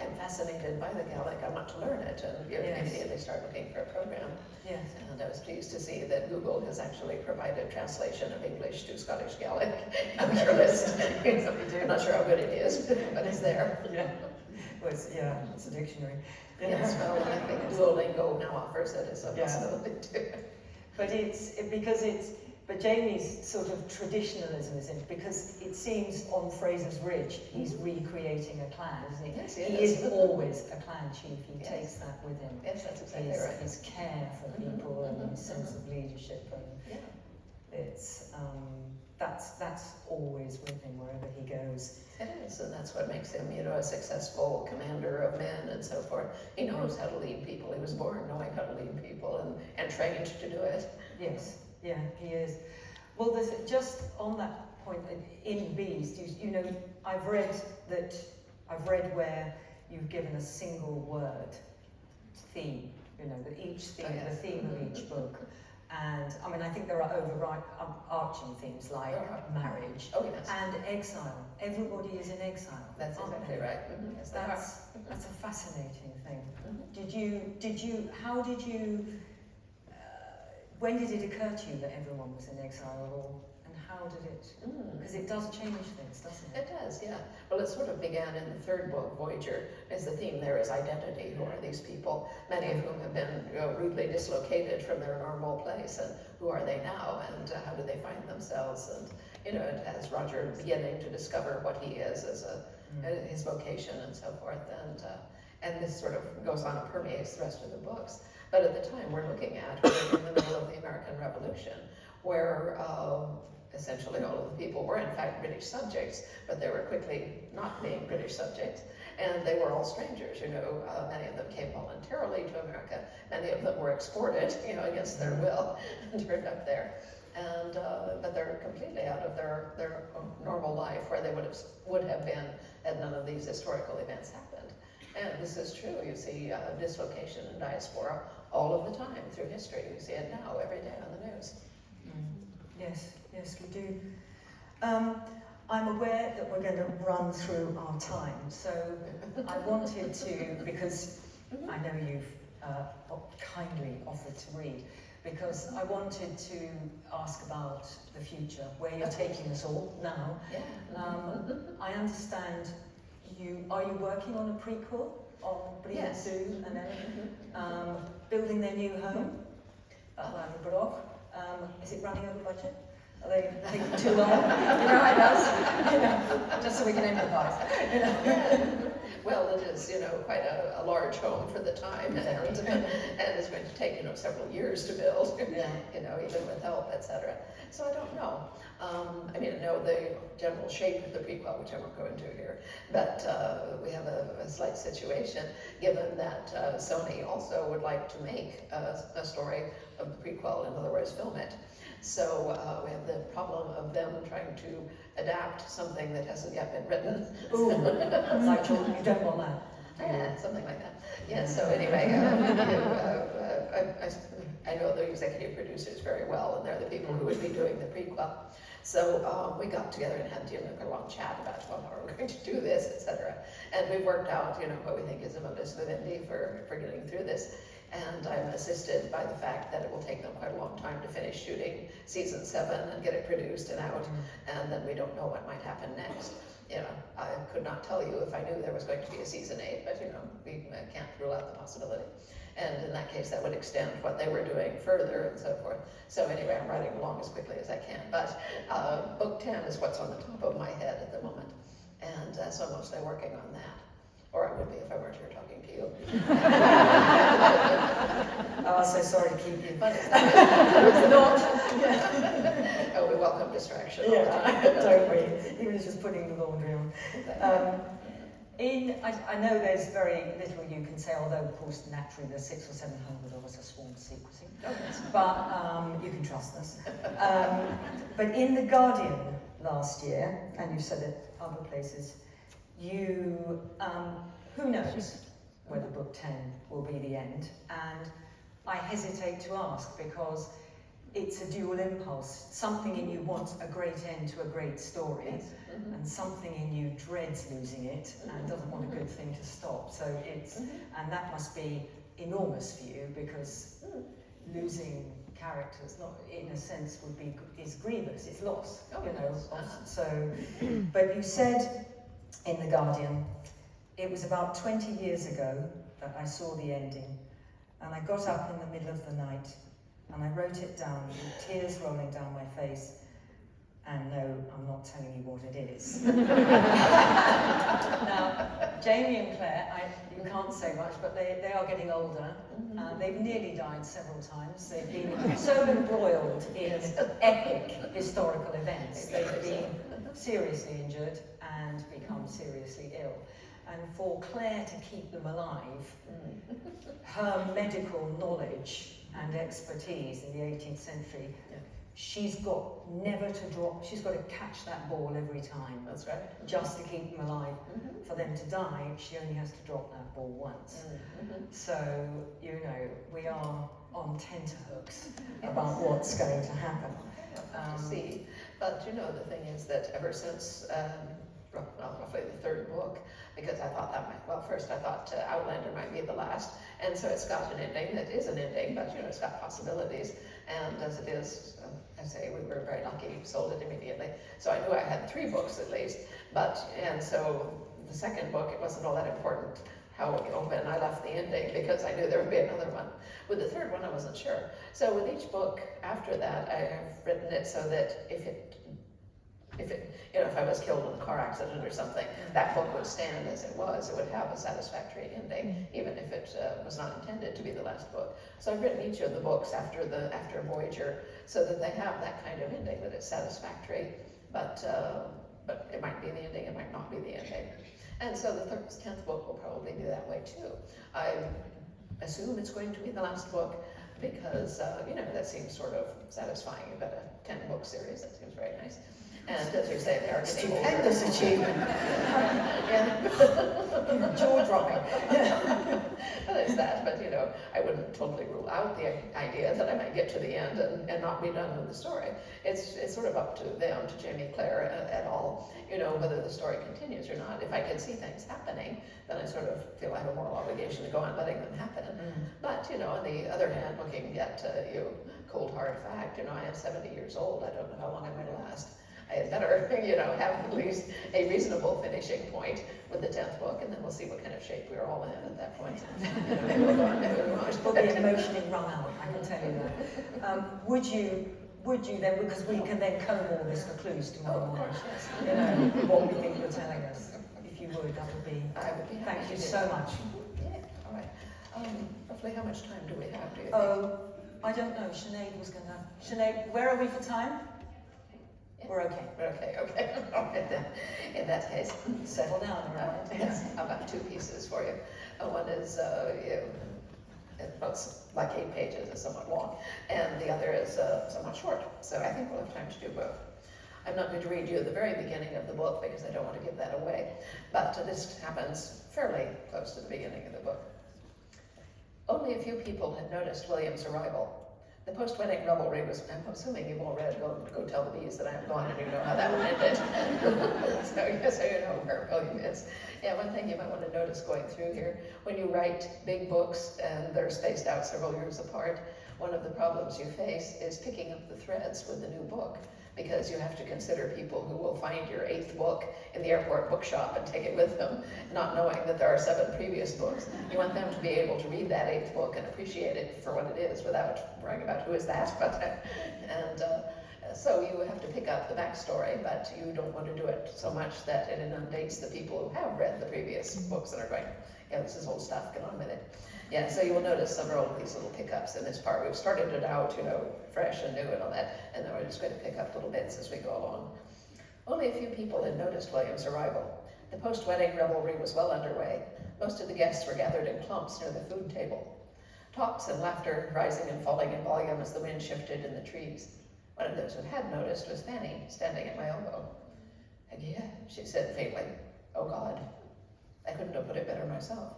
I'm fascinated by the Gaelic, I want to learn it, and you immediately start looking for a program. Yes. And I was pleased to see that Google has actually provided translation of English to Scottish Gaelic on their list. I'm not sure how good it is, but it's there. Yeah. Well, it's a dictionary. Yes, well, I think Duolingo now offers it as a Yeah. possibility too. But Jamie's sort of traditionalism is in it, because it seems on Fraser's Ridge he's recreating a clan, isn't he? Yes, he is. is always a clan chief. He Yes. takes that with him. Yes, that's exactly right. His care for people and his sense of leadership, and Yeah. it's that's always with him wherever he goes. It is, and that's what makes him, you know, a successful commander of men and so forth. He knows how to lead people. He was born knowing how to lead people and trained to do it. Yes, yeah, he is. Well, just on that point, in Bees, you know, I've read where you've given a single word theme, you know, that each theme, Oh, yes. the theme of each book. And I mean, I think there are overarching themes like marriage Yes. and exile. Everybody is in exile. That's aren't exactly they? right. Mm-hmm. Yes, they are. That's a fascinating thing. Mhm. When did it occur to you that everyone was in exile, and how did it? Because it does change things, doesn't it? It does, yeah. Well, it sort of began in the third book, Voyager, as the theme there is identity. Who are these people? Many of whom have been, you know, rudely dislocated from their normal place, and who are they now, and how do they find themselves? And, you know, it has Roger beginning to discover what he is as his vocation and so forth, and this sort of goes on and permeates the rest of the books. But at the time we're looking at, we're in the middle of the American Revolution, where essentially all of the people were in fact British subjects, but they were quickly not being British subjects, and they were all strangers. You know, many of them came voluntarily to America. Many of them were exported, you know, against their will, and turned up there. And but they're completely out of their normal life, where they would have been had none of these historical events happened. And this is true. You see dislocation and diaspora all of the time through history. You see it now every day on the news. Yes, we do. I'm aware that we're going to run through our time, so I wanted to, because I know you've kindly offered to read, because I wanted to ask about the future, where you're taking us all now. Yeah. I understand are you working on a prequel on Bree and Yes. Sue and Ellen, building their new home at Gillibride? Is it running over budget? Are they taking too long? You know how it does. You know, just so we can improvise. You know? Yeah. Well, it is, you know, quite a large home for the time, and it's going to take, you know, several years to build. Yeah. You know, even with help, etc. So I don't know. I mean, I know the general shape of the prequel, which I won't go into here, but we have a slight situation, given that Sony also would like to make a story of the prequel, in other words, film it. So we have the problem of them trying to adapt something that hasn't yet been written. Ooh, like you don't want that. Yeah, something like that. Yeah, so anyway, I know the executive producers very well, and they're the people who would be doing the prequel. So we got together and had, you know, a long chat about, well, how are we going to do this, etc. And we've worked out, you know, what we think is a modus vivendi for getting through this. And I'm assisted by the fact that it will take them quite a long time to finish shooting season 7 and get it produced and out, and then we don't know what might happen next. You know, I could not tell you if I knew there was going to be a season 8, but, you know, we can't rule out the possibility. And in that case, that would extend what they were doing further and so forth. So anyway, I'm writing along as quickly as I can. But book 10 is what's on the top of my head at the moment. And so I'm mostly working on that. Or I would be if I weren't here talking to you. Oh, so sorry to keep you. But it's not. Oh, we welcome distraction. Yeah, don't we? Even just putting the laundry on. I know there's very little you can say, although of course naturally there's 600 or 700 of us are sworn to secrecy. But you can trust us. But in The Guardian last year, and you've said it other places, you, who knows whether book 10 will be the end, and I hesitate to ask because it's a dual impulse. Something in you wants a great end to a great story, Yes. and something in you dreads losing it and doesn't want a good thing to stop. So it's, and that must be enormous for you, because losing characters, not in a sense, is grievous. It's loss, Oh, you know. yes. So, but you said in The Guardian, it was about 20 years ago that I saw the ending, and I got up in the middle of the night and I wrote it down with tears rolling down my face. And no, I'm not telling you what it is. Now, Jamie and Claire, you can't say much, but they are getting older. They've nearly died several times. They've been so embroiled in epic historical events. They've been seriously injured and become seriously ill. And for Claire to keep them alive, her medical knowledge and expertise in the 18th century, she's got never to drop, she's got to catch that ball every time. That's right. Just to keep them alive. For them to die, she only has to drop that ball once. So, you know, we are on tenterhooks about what's going to happen. See, but you know, the thing is that ever since, roughly the third book, because I thought that might, well, first I thought Outlander might be the last, and so it's got an ending that is an ending, but you know, it's got possibilities, and as it is, I say, we were very lucky, sold it immediately, so I knew I had 3 books at least, and so the second book, it wasn't all that important how it opened. I left the ending because I knew there would be another one. With the third one, I wasn't sure. So with each book after that, I have written it so that if I was killed in a car accident or something, that book would stand as it was. It would have a satisfactory ending, even if it was not intended to be the last book. So I've written each of the books after Voyager, so that they have that kind of ending, that it's satisfactory, but it might be the ending, it might not be the ending. And so the 10th book will probably be that way too. I assume it's going to be the last book because, you know, that seems sort of satisfying. You've got a 10-book series, that seems very nice. And as you say, they are getting older. Stupendous achievement. Jaw-dropping. Well, there's that, but you know, I wouldn't totally rule out the idea that I might get to the end and not be done with the story. It's sort of up to them, to Jamie, Claire, et al., you know, whether the story continues or not. If I can see things happening, then I sort of feel I have a moral obligation to go on letting them happen. But, you know, on the other hand, looking at you, cold hard fact, you know, I am 70 years old. I don't know how long I'm going to last. I had better, you know, have at least a reasonable finishing point with the 10th book, and then we'll see what kind of shape we're all in at that point. You know, maybe we'll go on, maybe we won't. We'll be emotionally wrung out, I can tell you that. Would you then, because we can then comb all this for clues tomorrow morning, you know, what we think you're telling us. If you would, that would be, I would be happy thank you to do so that. much. Yeah, all right. Roughly how much time do we have, do you think? I don't know, Sinead was going to, Sinead, where are we for time? We're okay. Okay. All right then. In that case, Settle down, all right? yes, I've got 2 pieces for you. One is it's like 8 pages, it's somewhat long, and the other is somewhat short. So I think we'll have time to do both. I'm not going to read you the very beginning of the book because I don't want to give that away, but this happens fairly close to the beginning of the book. Only a few people had noticed William's arrival. The post-wedding revelry was, I'm assuming you've all read Go Tell the Bees that I'm gone and you know how that one ended. So you know where William is. Yeah, one thing you might want to notice going through here, when you write big books and they're spaced out several years apart, one of the problems you face is picking up the threads with the new book, because you have to consider people who will find your 8th book in the airport bookshop and take it with them, not knowing that there are 7 previous books. You want them to be able to read that 8th book and appreciate it for what it is without worrying about who is that. So you have to pick up the backstory, but you don't want to do it so much that it inundates the people who have read the previous books and are going, yeah, this is old stuff, get on with it. Yeah, so you will notice several of these little pickups in this part. We've started it out, you know, fresh and new and all that, and then we're just going to pick up little bits as we go along. Only a few people had noticed William's arrival. The post-wedding revelry was well underway. Most of the guests were gathered in clumps near the food table. Talks and laughter rising and falling in volume as the wind shifted in the trees. One of those who had noticed was Fanny, standing at my elbow. "Yeah," she said faintly. "Oh God, I couldn't have put it better myself."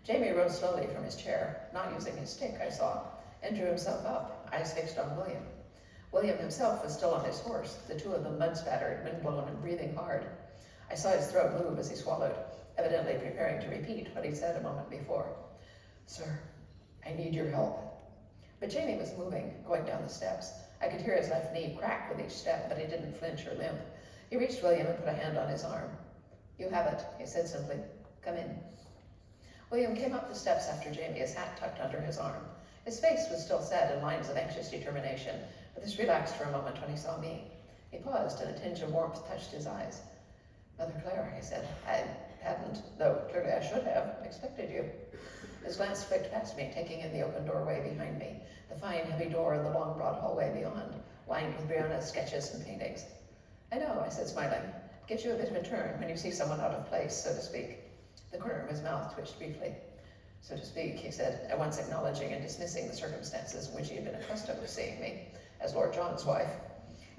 Jamie rose slowly from his chair, not using his stick, I saw. and drew himself up, eyes fixed on William. William himself was still on his horse, the two of them mud-spattered, windblown, and breathing hard. I saw his throat move as he swallowed, evidently preparing to repeat what he'd said a moment before. "Sir, I need your help." But Jamie was moving, going down the steps. I could hear his left knee crack with each step, but he didn't flinch or limp. He reached William and put a hand on his arm. "You have it," he said simply. "Come in." William came up the steps after Jamie, his hat tucked under his arm. His face was still set in lines of anxious determination, but this relaxed for a moment when he saw me. He paused, and a tinge of warmth touched his eyes. "Mother Clare," he said, "I hadn't, though clearly I should have, expected you." His glance flicked past me, taking in the open doorway behind me, the fine, heavy door and the long, broad hallway beyond, lined with Brianna's sketches and paintings. "I know," I said, smiling. "It gives you a bit of a turn when you see someone out of place, so to speak." The corner of his mouth twitched briefly. "So to speak," he said, at once acknowledging and dismissing the circumstances in which he had been accustomed to seeing me, as Lord John's wife.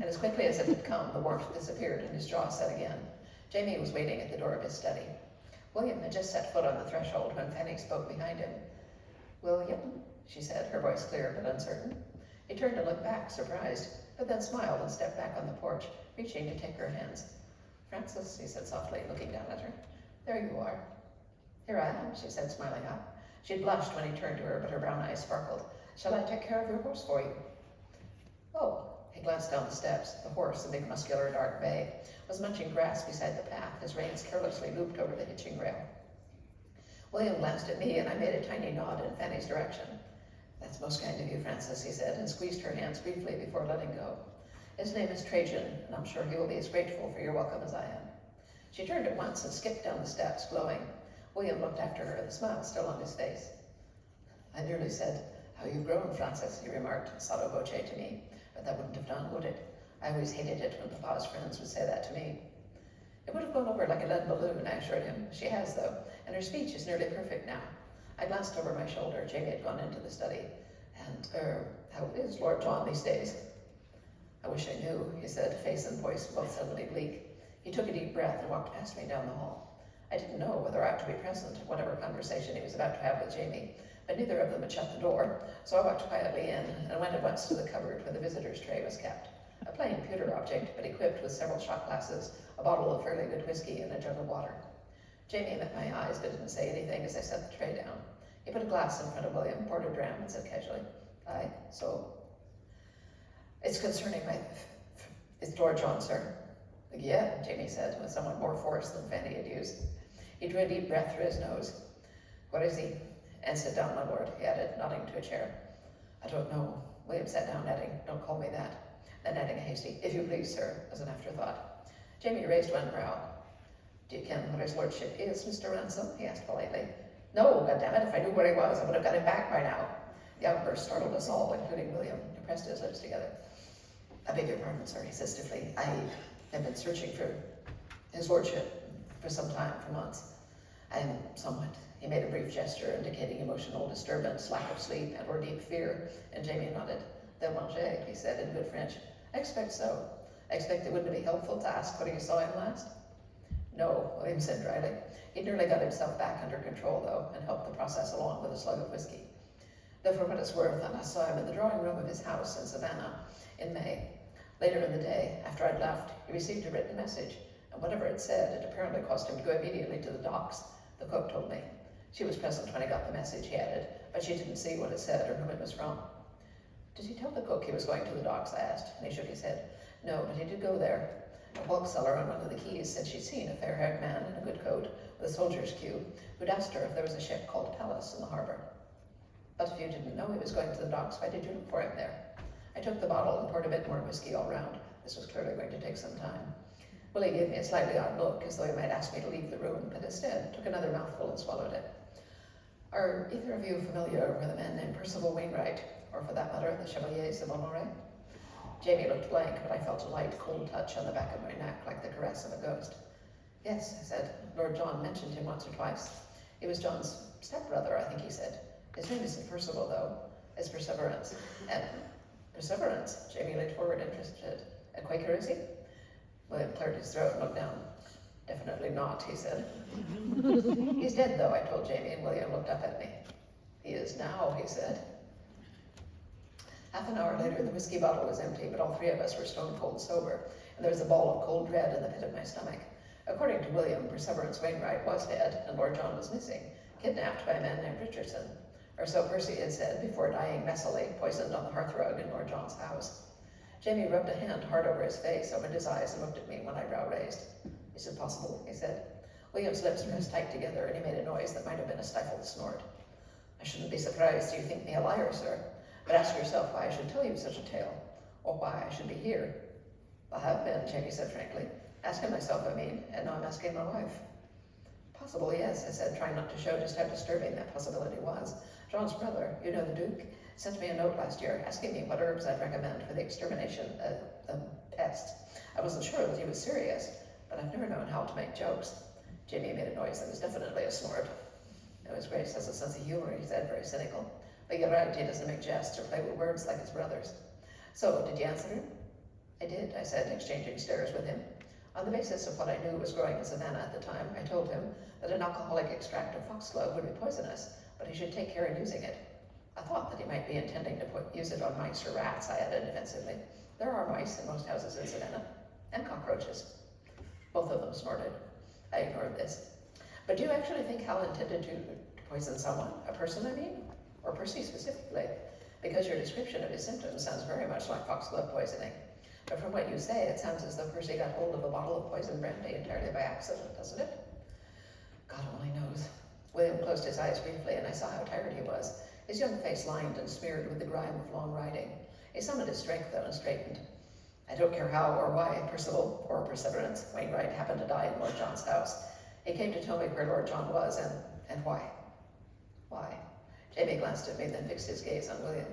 And as quickly as it had come, the warmth disappeared and his jaw set again. Jamie was waiting at the door of his study. William had just set foot on the threshold when Fanny spoke behind him. "William," she said, her voice clear but uncertain. He turned to look back, surprised, but then smiled and stepped back on the porch, reaching to take her hands. "Frances," he said softly, looking down at her. "There you are." "Here I am," she said, smiling up. She'd blushed when he turned to her, but her brown eyes sparkled. "Shall I take care of your horse for you?" "Oh." He glanced down the steps. The horse, a big, muscular, dark bay, was munching grass beside the path, his reins carelessly looped over the hitching rail. William glanced at me, and I made a tiny nod in Fanny's direction. "That's most kind of you, Frances," he said, and squeezed her hands briefly before letting go. "His name is Trajan, and I'm sure he will be as grateful for your welcome as I am." She turned at once and skipped down the steps, glowing. William looked after her, the smile still on his face. "I nearly said, 'How you've grown, Frances,'" he remarked, sotto voce to me. "But that wouldn't have done, would it? I always hated it when Papa's friends would say that to me." "It would have gone over like a lead balloon," I assured him. "She has, though, and her speech is nearly perfect now." I glanced over my shoulder. Jamie had gone into the study. "And, how is Lord John these days?" "I wish I knew," he said, face and voice both suddenly bleak. He took a deep breath and walked past me down the hall. I didn't know whether I ought to be present at whatever conversation he was about to have with Jamie, but neither of them had shut the door, so I walked quietly in and went at once to the cupboard where the visitor's tray was kept. A plain pewter object, but equipped with several shot glasses, a bottle of fairly good whiskey, and a jug of water. Jamie met my eyes, but didn't say anything as I set the tray down. He put a glass in front of William, poured a dram, and said casually, "Aye, so?" "It's concerning it's Lord John, sir." "Yeah," Jamie said, with somewhat more force than Fanny had used. He drew a deep breath through his nose. "What is he?" "And sit down, my lord," he added, nodding to a chair. "I don't know." William sat down, adding, "Don't call me that." Then adding a hasty, "If you please, sir," as an afterthought. Jamie raised one brow. "Do you ken what his lordship is, Mr. Ransom?" he asked politely. "No, goddammit, if I knew where he was, I would have got him back by now." The outburst startled us all, including William, who pressed his lips together. "I beg your pardon, sir," he said stiffly. "I have been searching for his lordship for some time, for months. I'm somewhat..." He made a brief gesture indicating emotional disturbance, lack of sleep, and or deep fear, and Jamie nodded. "They'll manger," he said in good French. "I expect so. I expect it wouldn't be helpful to ask where you saw him last." "No," William said dryly. He'd nearly got himself back under control, though, and helped the process along with a slug of whiskey. "Though for what it's worth, I last saw him in the drawing room of his house in Savannah in May. Later in the day, after I'd left, he received a written message, and whatever it said, it apparently caused him to go immediately to the docks. The cook told me. She was present when he got the message, he added, but she didn't see what it said or whom it was from." "Did he tell the cook he was going to the docks?" I asked, and he shook his head. "No, but he did go there. A bookseller on one of the quays said she'd seen a fair-haired man in a good coat with a soldier's queue who'd asked her if there was a ship called Palace in the harbour." "But if you didn't know he was going to the docks, why did you look for him there?" I took the bottle and poured a bit more whiskey all round. This was clearly going to take some time. Willie gave me a slightly odd look, as though he might ask me to leave the room, but instead took another mouthful and swallowed it. "Are either of you familiar with a man named Percival Wainwright, or for that matter, the Chevaliers of Montmoret?" Jamie looked blank, but I felt a light, cold touch on the back of my neck, like the caress of a ghost. "Yes," I said. "Lord John mentioned him once or twice. He was John's stepbrother, I think he said. His name isn't Percival, though. It's Perseverance. And Perseverance?" Jamie leaned forward, interested. "A Quaker, is he?" William cleared his throat and looked down. "Definitely not," he said. "He's dead, though," I told Jamie, and William looked up at me. "He is now," he said. Half an hour later, the whiskey bottle was empty, but all three of us were stone cold sober, and there was a ball of cold dread in the pit of my stomach. According to William, Perseverance Wainwright was dead, and Lord John was missing, kidnapped by a man named Richardson, or so Percy had said before dying messily, poisoned on the hearthrug in Lord John's house. Jamie rubbed a hand hard over his face, opened his eyes, and looked at me, one eyebrow raised. Is it possible? He said. William's lips pressed tight together, and he made a noise that might have been a stifled snort. I shouldn't be surprised you think me a liar, sir, but ask yourself why I should tell you such a tale, or why I should be here. I have been, Jamie said frankly. Asking myself, I mean, and now I'm asking my wife. Possible, yes, I said, trying not to show just how disturbing that possibility was. John's brother, you know the Duke, sent me a note last year asking me what herbs I'd recommend for the extermination of the pests. I wasn't sure that he was serious, but I've never known how to make jokes. Jamie made a noise that was definitely a snort. No, his Grace has a sense of humor, he said, very cynical. But you're right, he doesn't make jests or play with words like his brothers. So, did you answer him? I did, I said, exchanging stares with him. On the basis of what I knew was growing in Savannah at the time, I told him that an alcoholic extract of foxglove would be poisonous, but he should take care in using it. I thought that he might be intending to use it on mice or rats, I added defensively. There are mice in most houses in Savannah, and cockroaches. Both of them snorted. I ignored this. But do you actually think Hal intended to poison someone? A person, I mean? Or Percy specifically? Because your description of his symptoms sounds very much like foxglove poisoning. But from what you say, it sounds as though Percy got hold of a bottle of poison brandy entirely by accident, doesn't it? God only knows. William closed his eyes briefly, and I saw how tired he was. His young face lined and smeared with the grime of long riding. He summoned his strength, though, and straightened. I don't care how or why Percival, or Perseverance, Wainwright happened to die in Lord John's house. He came to tell me where Lord John was, and why. Why? Jamie glanced at me, then fixed his gaze on William.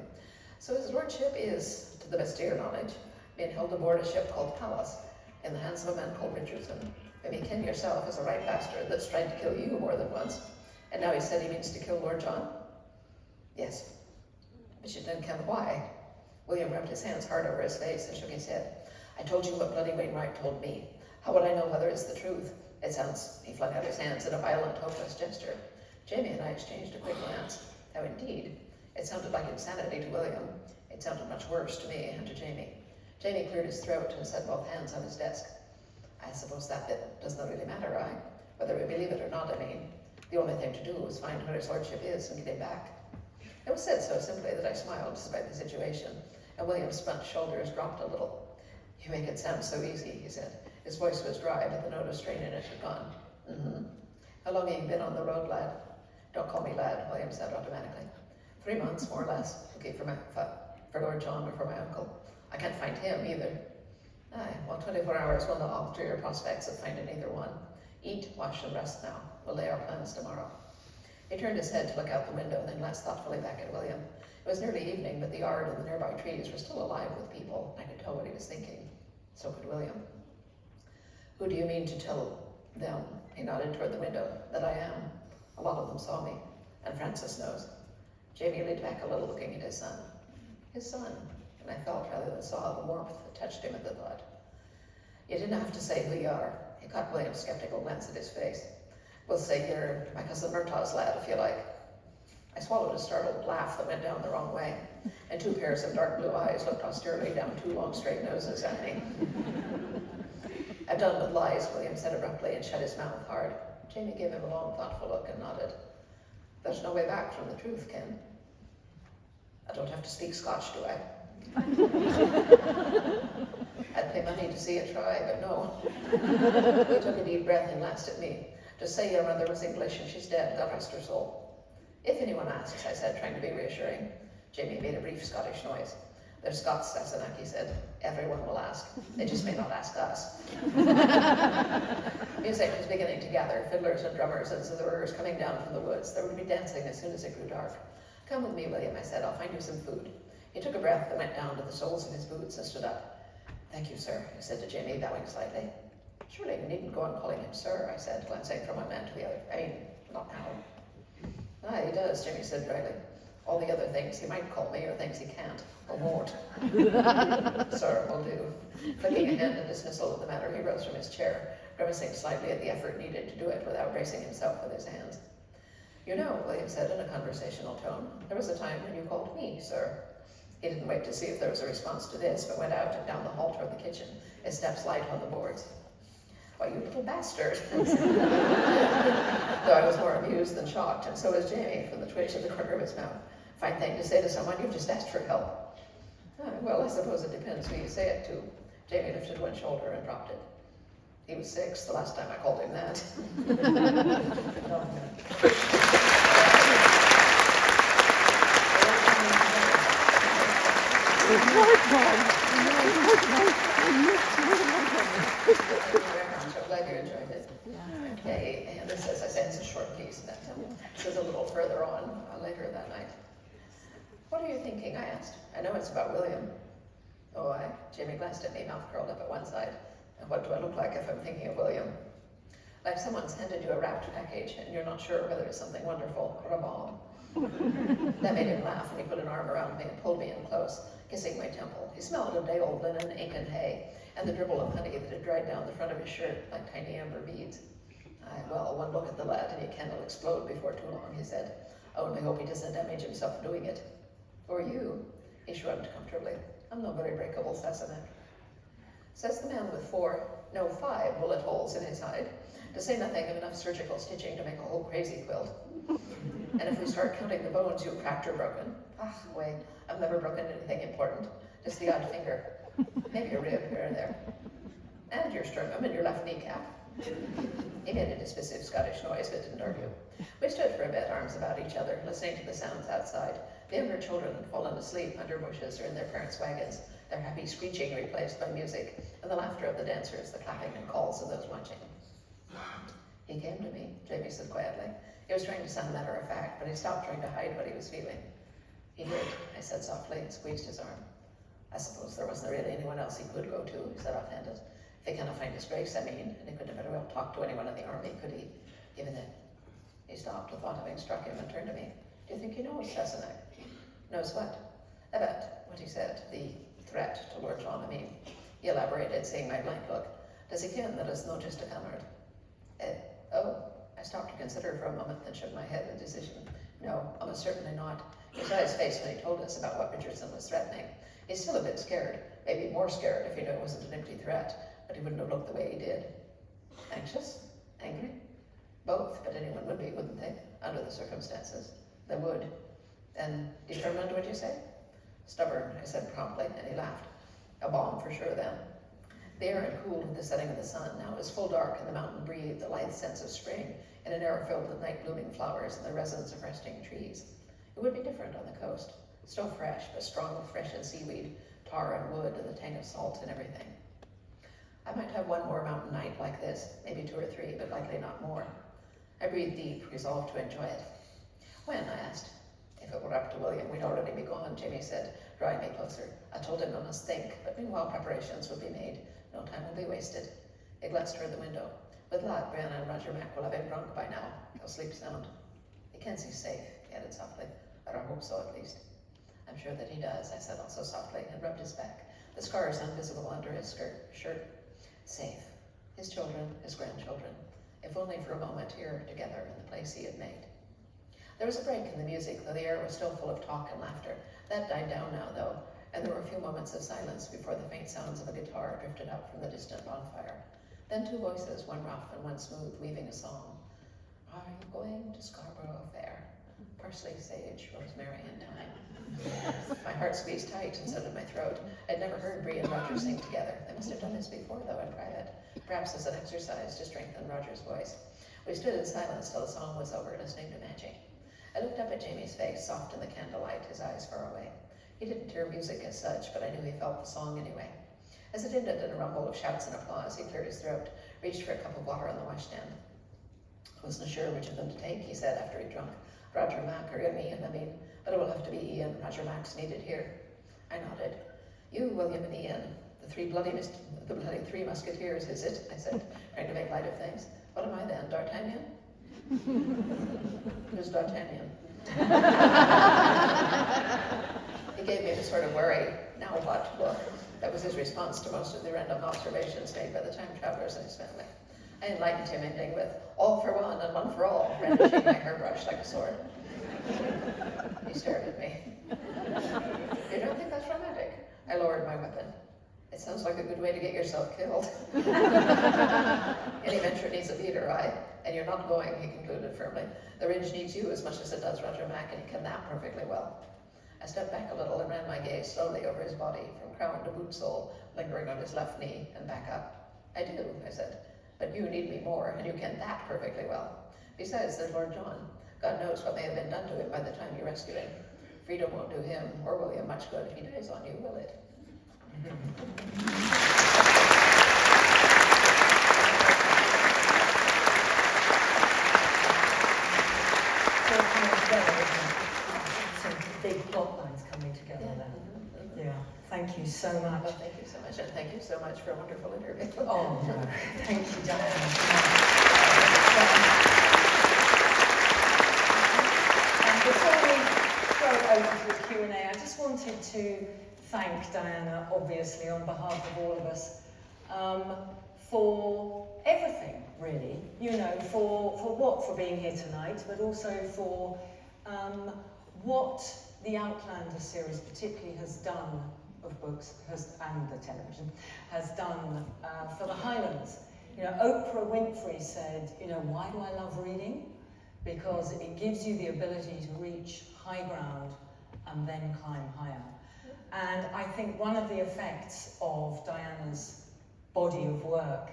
So his lordship is, to the best of your knowledge, being held aboard a ship called Pallas, in the hands of a man called Richardson, whom you ken yourself as a right bastard that's tried to kill you more than once. And now he said he means to kill Lord John? Yes. But you didn't ken why. William rubbed his hands hard over his face and shook his head. I told you what bloody Wainwright told me. How would I know whether it's the truth? It sounds, he flung out his hands in a violent, hopeless gesture. Jamie and I exchanged a quick glance. How indeed. It sounded like insanity to William. It sounded much worse to me and to Jamie. Jamie cleared his throat and set both hands on his desk. I suppose that bit does not really matter, whether we believe it or not, I mean. The only thing to do is find where his lordship is and get him back. It was said so simply that I smiled despite the situation, and William's blunt shoulders dropped a little. You make it sound so easy, he said. His voice was dry, but the note of strain in it had gone. Mm-hmm. How long have you been on the road, lad? Don't call me lad, William said automatically. 3 months, more or less, looking for Lord John or for my uncle. I can't find him either. Aye, well, 24 hours will not alter your prospects of finding either one. Eat, wash, and rest now. We'll lay our plans tomorrow. He turned his head to look out the window, then glanced thoughtfully back at William. It was nearly evening, but the yard and the nearby trees were still alive with people. I could tell what he was thinking. So could William. Who do you mean to tell them? He nodded toward the window. That I am. A lot of them saw me, and Francis knows. Jamie leaned back a little, looking at his son. His son, and I felt rather than saw the warmth that touched him at the thought. You didn't have to say who you are. He caught William's skeptical glance at his face. We'll say you're my cousin Murtaugh's lad, if you like. I swallowed a startled laugh that went down the wrong way, and 2 pairs of dark blue eyes looked austerely down 2 long straight noses at me. I've done with lies, William said abruptly, and shut his mouth hard. Jamie gave him a long, thoughtful look and nodded. There's no way back from the truth, Ken. I don't have to speak Scotch, do I? I'd pay money to see you try, but no. He took a deep breath and glanced at me. Just say your mother was English and she's dead, God rest her soul. If anyone asks, I said, trying to be reassuring. Jamie made a brief Scottish noise. They're Scots, Sassenach, he said. Everyone will ask. They just may not ask us. Music was beginning to gather, fiddlers and drummers and zitherers coming down from the woods. There would be dancing as soon as it grew dark. Come with me, William, I said. I'll find you some food. He took a breath that went down to the soles of his boots and stood up. Thank you, sir, he said to Jamie, bowing slightly. Surely you needn't go on calling him sir, I said, glancing from one man to the other. I mean, not now. Aye, he does, Jamie said dryly. All the other things he might call me are things he can't, or won't. Sir, will do. Flicking a hand in dismissal of the matter, he rose from his chair, grimacing slightly at the effort needed to do it without bracing himself with his hands. You know, William said in a conversational tone, there was a time when you called me, sir. He didn't wait to see if there was a response to this, but went out and down the hall toward the kitchen, his steps light on the boards. "Why, you little bastard." Though I was more amused than shocked, and so was Jamie from the twitch at the corner of his mouth. "Fine thing to say to someone, you've just asked for help." Well, I suppose it depends who you say it to. Jamie lifted one shoulder and dropped it. He was 6 the last time I called him that. I'm glad you enjoyed it. Okay, and this, as I said, it's a short piece. That this is a little further on later that night. "What are you thinking?" I asked. "I know it's about William." "Oh, Jamie glanced at me, mouth curled up at one side. "And what do I look like if I'm thinking of William?" "Like someone's handed you a wrapped package and you're not sure whether it's something wonderful or a bomb." That made him laugh, and he put an arm around me and pulled me in close, kissing my temple. He smelled of day-old linen, ink, and hay, and the dribble of honey that had dried down the front of his shirt like tiny amber beads. "Well, one look at the lad and your can will explode before too long," he said. "I only hope he doesn't damage himself doing it." "Or you?" He shrugged comfortably. "I'm not very breakable, Sassenach." Says the man with 5 bullet holes in his hide, to say nothing of enough surgical stitching to make a whole crazy quilt. "And if we start counting the bones you cracked or broken," wait, I've never broken anything important, just the odd finger, maybe a rib here and there, "and your sternum and your left kneecap." He made a dismissive Scottish noise, but didn't argue. We stood for a bit, arms about each other, listening to the sounds outside. The younger children had fallen asleep under bushes or in their parents' wagons, their happy screeching replaced by music, and the laughter of the dancers, the clapping and calls of those watching. "He came to me," Jamie said quietly. He was trying to sound matter-of-fact, but he stopped trying to hide what he was feeling. "He did," I said softly and squeezed his arm. "I suppose there wasn't really anyone else he could go to," he said offhanded. "If he cannot find his grace, I mean, and he couldn't have very well talked to anyone in the army, could he? Given that..." He stopped, the thought having struck him, and turned to me. "Do you think he knows, Sassenach?" "Knows what?" "About what he said, the threat to Lord John, I mean." He elaborated, seeing my blank look. "Does he ken that it's not just a Cumard?" Oh. I stopped to consider for a moment, then shook my head in decision. "No, almost certainly not. You saw his face when he told us about what Richardson was threatening. He's still a bit scared, maybe more scared if he knew it wasn't an empty threat, but he wouldn't have looked the way he did." "Anxious? Angry?" "Both, but anyone would be, wouldn't they, under the circumstances?" "They would." "And determined, would you say?" "Stubborn," I said promptly, and he laughed. "A bomb for sure, then." The air had cooled with the setting of the sun. Now it was full dark, and the mountain breathed a lithe sense of spring in an air filled with night-blooming flowers and the resins of resting trees. It would be different on the coast. Still fresh, but strong with fresh and seaweed, tar and wood, and the tang of salt and everything. I might have one more mountain night like this, maybe 2 or 3, but likely not more. I breathed deep, resolved to enjoy it. "When?" I asked. "If it were up to William, we'd already be gone," Jamie said, drawing me closer. I told him I must think, but meanwhile preparations would be made. No time will be wasted. He glanced toward the window. "With lad, Brianna and Roger Mac will have him drunk by now. He'll sleep sound." "He kens he's safe," he added softly. "Or I hope so, at least." "I'm sure that he does," I said also softly, and rubbed his back, the scars invisible under his shirt. Safe. His children, his grandchildren, if only for a moment here together in the place he had made. There was a break in the music, though the air was still full of talk and laughter. That died down now, though, and there were a few moments of silence before the faint sounds of a guitar drifted out from the distant bonfire. Then 2 voices, one rough and one smooth, weaving a song. "Are you going to Scarborough Fair? Parsley, sage, rosemary, and thyme." My heart squeezed tight and so did my throat. I'd never heard Brie and Roger sing together. They must have done this before, though, in private, perhaps as an exercise to strengthen Roger's voice. We stood in silence till the song was over, listening to magic. I looked up at Jamie's face, soft in the candlelight, his eyes far away. He didn't hear music as such, but I knew he felt the song anyway. As it ended in a rumble of shouts and applause, he cleared his throat, reached for a cup of water on the washstand. "I wasn't sure which of them to take," he said after he'd drunk. "Roger Mac or Ian, I mean, but it will have to be Ian. Roger Mac's needed here." I nodded. "You, William, and Ian, the bloody three musketeers, is it?" I said, trying to make light of things. "What am I then, D'Artagnan?" "Who's D'Artagnan?" He gave me the sort of worry, "Now what?" look. That was his response to most of the random observations made by the time travelers in his family. I enlightened him, ending with, "All for one and one for all," brandishing my hairbrush like a sword. He stared at me. "You don't think sounds romantic. I lowered my weapon. It sounds like a good way to get yourself killed. Any venture needs a leader, and you're not going, he concluded firmly. The ridge needs you as much as it does Roger Mac, and you can that perfectly well. I stepped back a little and ran my gaze slowly over his body, from crown to boot sole, lingering on his left knee, and back up. I do, I said, but you need me more, and you can that perfectly well. Besides, there's Lord John. God knows what may have been done to him by the time you rescue him. Freedom won't do him or William much good if he dies on you, will it? Some big plot lines coming together there. Yeah, thank you so much. Well, thank you so much, and thank you so much for a wonderful interview. Oh, no. Thank you, Diana. And before we throw it over to the Q&A, I just wanted to thank Diana, obviously, on behalf of all of us, for everything, really. You know, for being here tonight, but also for what the Outlander series particularly has done of books, and the television, has done for the Highlands. You know, Oprah Winfrey said, you know, why do I love reading? Because it gives you the ability to reach high ground and then climb higher. And I think one of the effects of Diana's body of work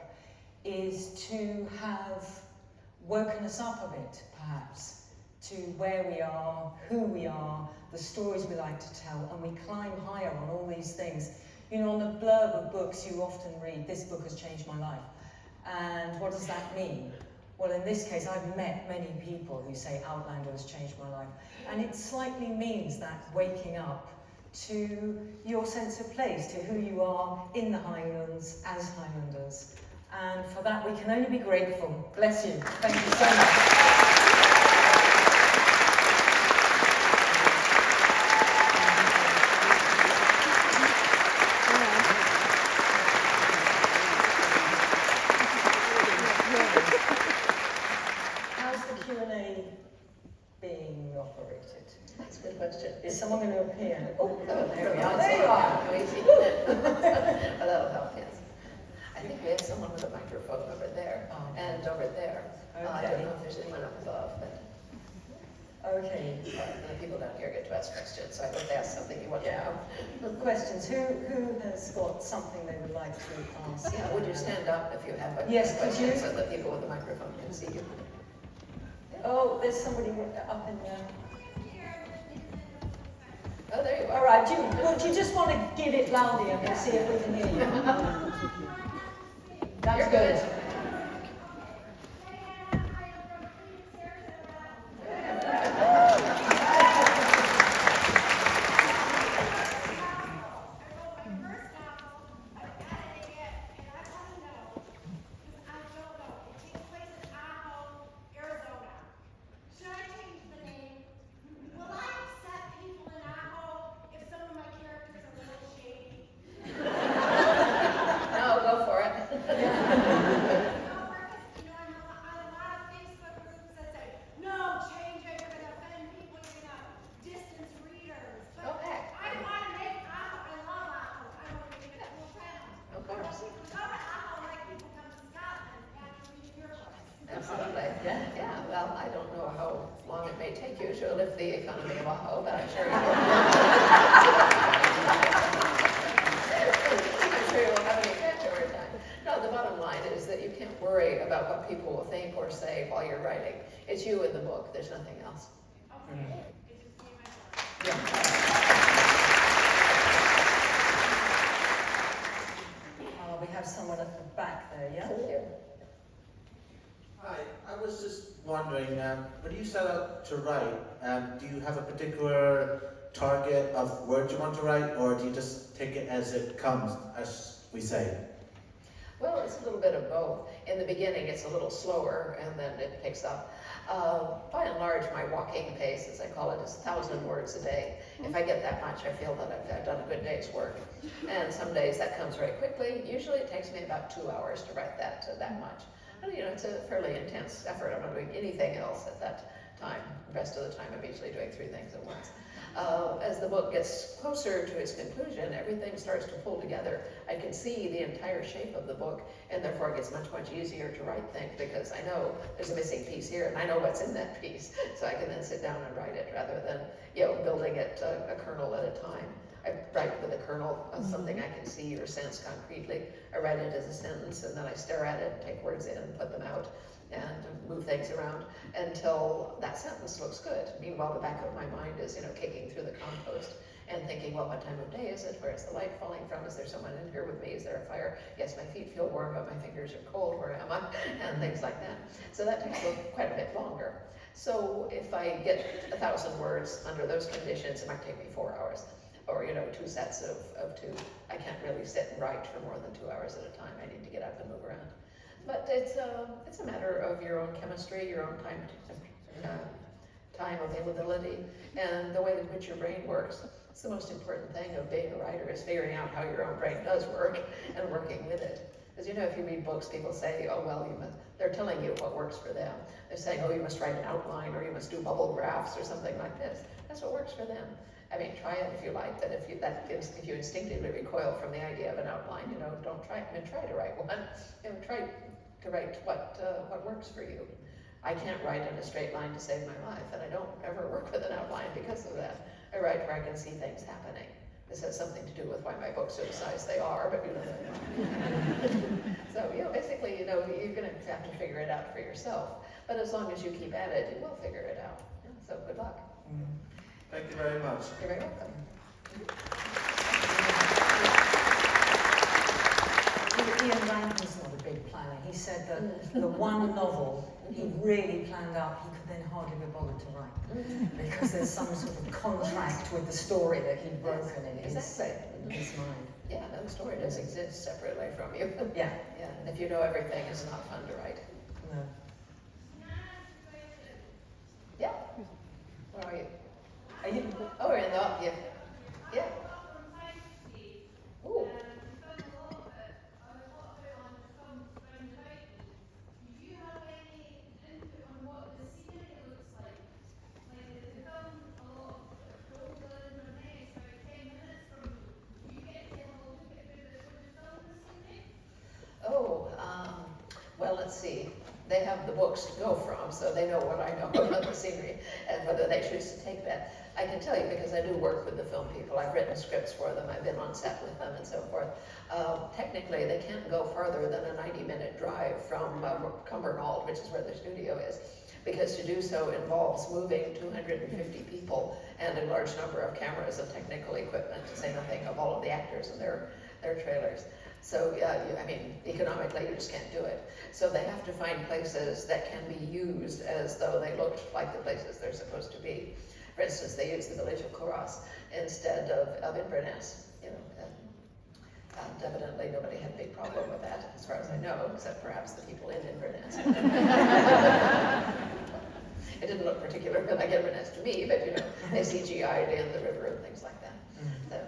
is to have woken us up a bit, perhaps, to where we are, who we are, the stories we like to tell, and we climb higher on all these things. You know, on the blurb of books you often read, this book has changed my life. And what does that mean? Well, in this case, I've met many people who say Outlander has changed my life. And it slightly means that waking up to your sense of place, to who you are in the Highlands as Highlanders. And for that, we can only be grateful. Bless you. Thank you so much. Is someone going to appear? Oh, there we are. There you are. Well, that'll help, yes. I think we have someone with a microphone over there and over there. Okay. I don't know if there's anyone up above, but okay. The people down here get to ask questions, so I hope they ask something you want to know. Questions. Who has got something they would like to ask? Yeah, would you stand up if you have a Yes, could question you? so that people with the microphone can see you? Oh, there's somebody up in there. Oh, there you are. All right, do you just want to give it loudly and we'll see if we can hear you? That's You're good. There's nothing else. We have someone at the back there, yeah? Hi, I was just wondering, when you set out to write, do you have a particular target of words you want to write, or do you just take it as it comes, as we say? Well, it's a little bit of both. In the beginning, it's a little slower, and then it picks up. By and large, my walking pace, as I call it, is 1,000 words a day. If I get that much, I feel that I've done a good day's work. And some days that comes very quickly. Usually it takes me about 2 hours to write that much. But, you know, it's a fairly intense effort. I'm not doing anything else at that time. The rest of the time I'm usually doing 3 things at once. As the book gets closer to its conclusion, everything starts to pull together. I can see the entire shape of the book, and therefore it gets much, much easier to write things because I know there's a missing piece here, and I know what's in that piece, so I can then sit down and write it rather than, building it a kernel at a time. I write with a kernel of something I can see or sense concretely. I write it as a sentence, and then I stare at it, take words in, put them out, and move things around until that sentence looks good. Meanwhile, the back of my mind is, kicking through the compost and thinking, well, what time of day is it? Where is the light falling from? Is there someone in here with me? Is there a fire? Yes, my feet feel warm, but my fingers are cold. Where am I? And things like that. So that takes quite a bit longer. So if I get 1,000 words under those conditions, it might take me 4 hours. Or, 2 sets of 2. I can't really sit and write for more than 2 hours at a time. I need to get up and move around. But it's a matter of your own chemistry, your own time availability, and the way in which your brain works. It's the most important thing of being a writer is figuring out how your own brain does work and working with it. Because if you read books, people say, oh well, they're telling you what works for them. They're saying, oh, you must write an outline, or you must do bubble graphs, or something like this. That's what works for them. I mean, try it if you like, but if you instinctively recoil from the idea of an outline, don't try it. Try to write one. Try to write what works for you. I can't write in a straight line to save my life, and I don't ever work with an outline because of that. I write where I can see things happening. This has something to do with why my books are the size they are, but So, basically, you're going to have to figure it out for yourself. But as long as you keep at it, you will figure it out. So good luck. Thank you very much. You're very welcome. Ian Rankin's not a big planner. He said that the one novel he really planned out, he could then hardly be bothered to write because there's some sort of contract with the story that he'd broken in his mind. Yeah, no, the story does exist separately from you. Yeah. Yeah, and if you know everything, it's not fun to write. No. Yeah. Where are you? Are you? Oh, we're in the yeah. Yeah. Ooh. Well, let's see. They have the books to go from, so they know what I know about the scenery and whether they choose to take that. I can tell you because I do work with the film people. I've written scripts for them. I've been on set with them and so forth. Technically, they can't go farther than a 90-minute drive from Cumbernauld, which is where the studio is, because to do so involves moving 250 people and a large number of cameras and technical equipment, to say nothing of all of the actors and their trailers. So, economically, you just can't do it. So they have to find places that can be used as though they looked like the places they're supposed to be. For instance, they used the village of Corras instead of Inverness, and evidently nobody had a big problem with that, as far as I know, except perhaps the people in Inverness. It didn't look particularly like Inverness to me, but they CGI'd in the river and things like that. So,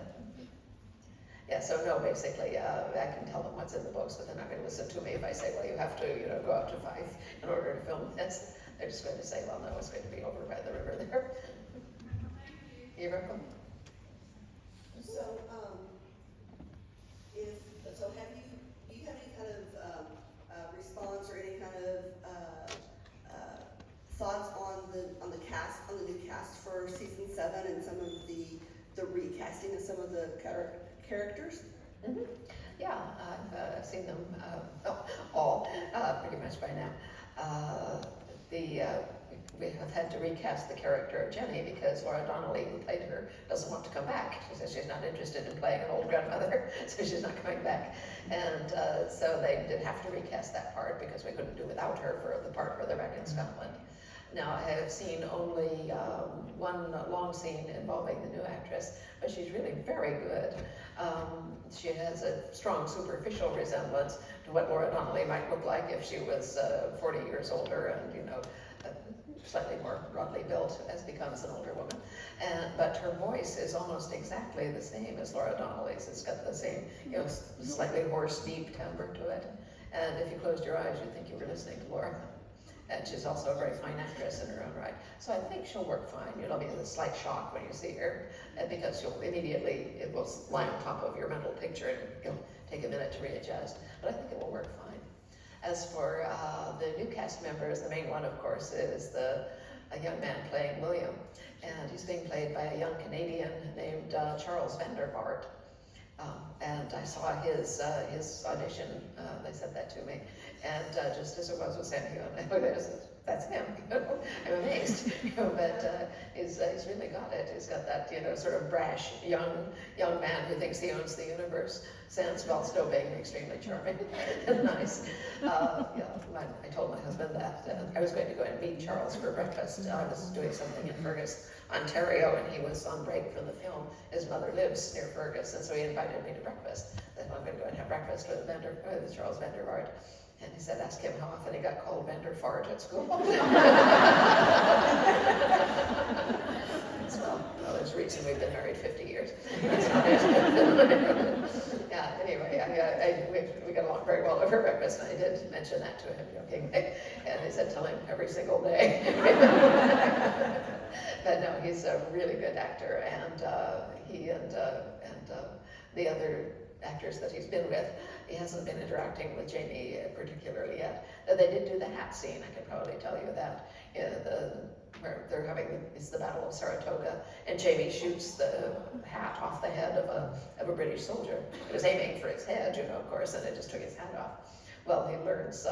yeah, so no, basically, I can tell them what's in the books, but they're not going to listen to me if I say, well, you have to, go up to 5 in order to film this. They're just going to say, well, no, it's going to be over by the river there. You're welcome. So, do you have any kind of response or any kind of thoughts on the cast, on the new cast for season 7 and some of the recasting of some of the characters? Mm-hmm. Yeah, I've seen them all pretty much by now. We have had to recast the character of Jenny because Laura Donnelly, who played her, doesn't want to come back. She says she's not interested in playing an old grandmother, so she's not coming back. And so they did have to recast that part because we couldn't do without her for the part where they're back in Scotland. Now, I have seen only one long scene involving the new actress, but she's really very good. She has a strong superficial resemblance to what Laura Donnelly might look like if she was 40 years older and, slightly more broadly built as becomes an older woman. But her voice is almost exactly the same as Laura Donnelly's. It's got the same, slightly hoarse, deep timbre to it. And if you closed your eyes, you'd think you were listening to Laura. and she's also a very fine actress in her own right. So I think she'll work fine. You'll be a slight shock when you see her, because you'll immediately, it will lie on top of your mental picture and you'll take a minute to readjust. But I think it will work fine. As for the new cast members, the main one, of course, is a young man playing William, and he's being played by a young Canadian named Charles Vandervaart. And I saw his audition, they said that to me, and just as it was with Samuel, that's him, I'm amazed, but he's really got it. He's got that, sort of brash, young man who thinks he owns the universe, sense, while still being extremely charming and nice. I told my husband that I was going to go and meet Charles for breakfast. I was doing something in Fergus, Ontario, and he was on break from the film. His mother lives near Fergus, and so he invited me to breakfast. Then I'm going to go and have breakfast with Charles Vandervaart. And he said, ask him how often he got called Vanderfart at school. Well, there's a reason we've been married 50 years. Yeah, anyway, we got along very well over breakfast, and I did mention that to him jokingly. And he said, tell him every single day. But no, he's a really good actor, and he and the other actors that he's been with, he hasn't been interacting with Jamie particularly yet. They did do the hat scene, I can probably tell you that. Where they're having, it's the Battle of Saratoga, and Jamie shoots the hat off the head of a British soldier. He was aiming for his head, of course, and it just took his hat off. Well, he learns,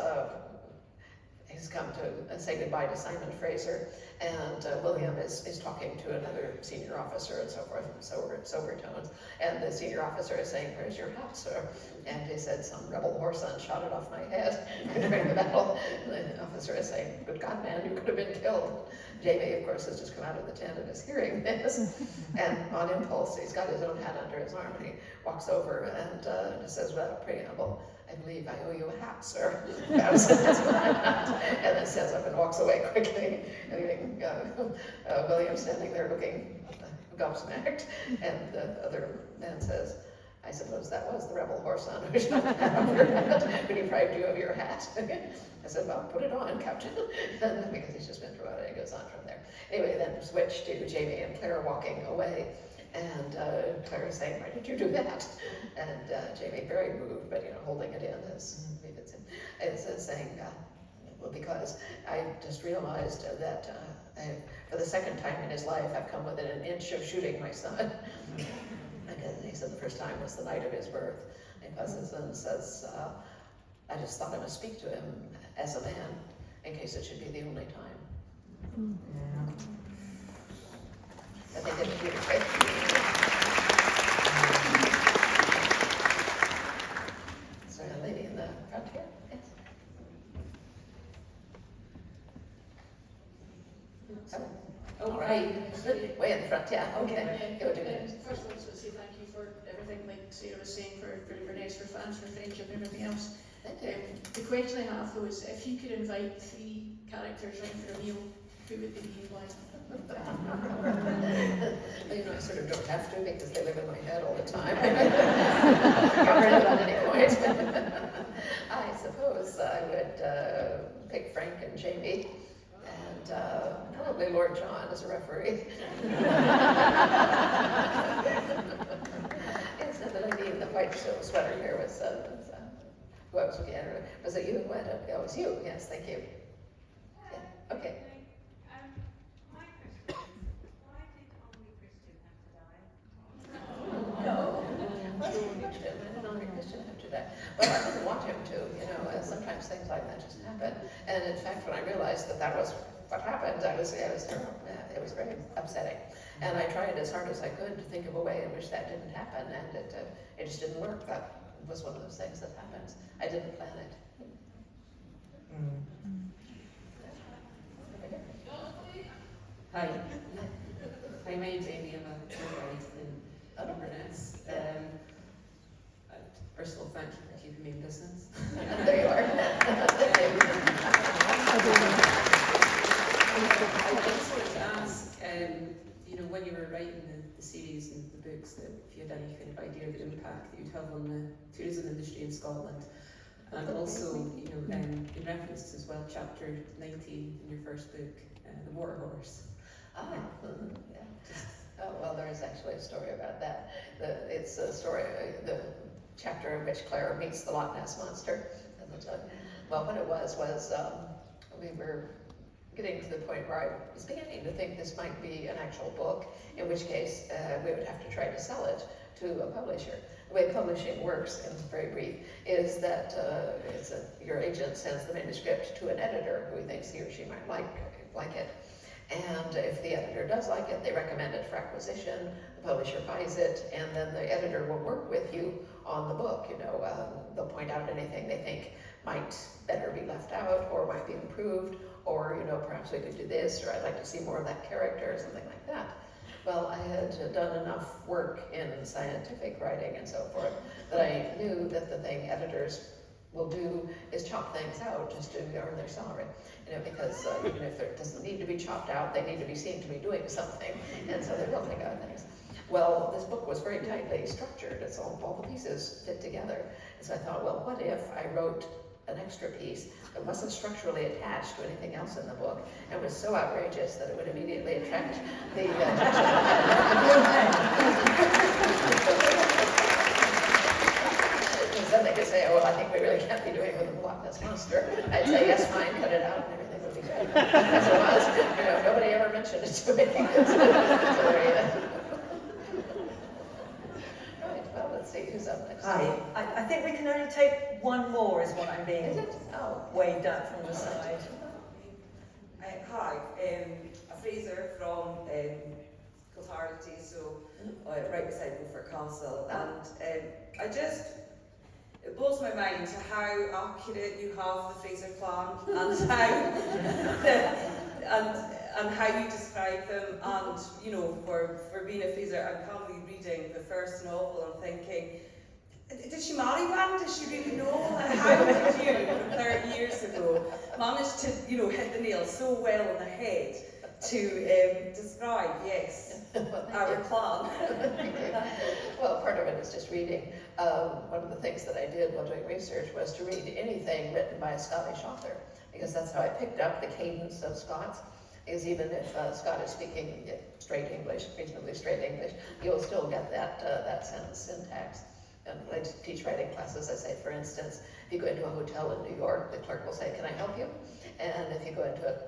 he's come to say goodbye to Simon Fraser, and William is talking to another senior officer and so forth, sober tones, and the senior officer is saying, where's your hat, sir? And he said, some rebel whoreson shot it off my head during the battle. And the officer is saying, good God, man, you could have been killed. Jamie, of course, has just come out of the tent and is hearing this. And on impulse, he's got his own hat under his arm, and he walks over and says, without preamble, I believe I owe you a hat, sir. And then stands up and walks away quickly. And William standing there looking gobsmacked. And the other man says, I suppose that was the rebel whoreson who shot the hat off your head, who deprived you of your hat. I said, well, put it on, Captain. Because he's just been through it, and it goes on from there. Anyway, then switch to Jamie and Claire walking away. And Claire is saying, why did you do that? And Jamie, very moved, but holding it in as befits him, is saying, well, because I just realized that for the second time in his life, I've come within an inch of shooting my son. Because he said the first time was the night of his birth. And his son says, I just thought I must speak to him as a man, in case it should be the only time. Yeah. I think it's beautiful. So a lady in the front here, yes. Oh, all right. Way in the front, yeah, okay. Go do it. First of all, I just want to say thank you for everything, like Sarah was saying, for Inverness, for fans, for friendship, and everything else. Thank you. The question I have, though, is if you could invite 3 characters round for a meal, who would they be and why? I sort of don't have to, because they live in my head all the time. Can't heard it at any point. I suppose I would pick Frank and Jamie, and probably Lord John as a referee. Instead that I need the white sweater here was who I was looking at. Was it you? Oh, it was you. Yes, thank you. Yeah. Okay. Well, I didn't want him to, sometimes things like that just happen. And in fact, when I realized that was what happened, it was very upsetting. And I tried as hard as I could to think of a way in which that didn't happen, and it just didn't work. That was one of those things that happens. I didn't plan it. Hi. Hi, my name's Amy. I'm a tour guide in Inverness. First of all, thank you for keeping me in business. There you are. I just wanted to ask, when you were writing the series and the books, that if you had any kind of idea of the impact that you'd have on the tourism industry in Scotland, And also, you know, in reference as well, chapter 19 in your first book, the water horse. Yeah. Oh, well, there is actually a story about that. It's a story, the chapter in which Claire meets the Loch Ness Monster. Well, what it was we were getting to the point where I was beginning to think this might be an actual book, in which case we would have to try to sell it to a publisher. The way publishing works, in very brief, is that your agent sends the manuscript to an editor who thinks he or she might like it. And if the editor does like it, they recommend it for acquisition, the publisher buys it, and then the editor will work with you on the book. You know, they'll point out anything they think might better be left out, or might be improved, or, you know, perhaps we could do this, or I'd like to see more of that character, or something like that. Well, I had done enough work in scientific writing and so forth that I knew that the thing editors will do is chop things out just to earn their salary. You know, because even if it doesn't need to be chopped out, they need to be seen to be doing something, and so they will take out things. Well, this book was very tightly structured, it's all the pieces fit together. And so I thought, well, what if I wrote an extra piece that wasn't structurally attached to anything else in the book, and was so outrageous that it would immediately attract the then they could say, oh, well, I think we really can't be doing it with a Loch Ness Monster. I'd say, yes, fine, cut it out, and everything would be good. As it was, you know, nobody ever mentioned it to me. Right, well, let's see who's up next. Hi. I think we can only take one more, is what I'm being waved at from the side. Hi, Fraser from Kilharity, so right beside Beaufort Castle, and it blows my mind how accurate you have the Fraser clan, and how you describe them, and you know, for being a Fraser, I'm currently reading the first novel and thinking, did she marry one? Does she really know? How did you, from 30 years ago, manage to, you know, hit the nail so well on the head to describe, yes, our clan? Well, part of it is just reading. One of the things that I did while doing research was to read anything written by a Scottish author, because that's how I picked up the cadence of Scots. Because even if Scott is speaking straight English, reasonably straight English, you'll still get that sentence syntax. And when I teach writing classes, I say, for instance, if you go into a hotel in New York, the clerk will say, can I help you? And if you go into a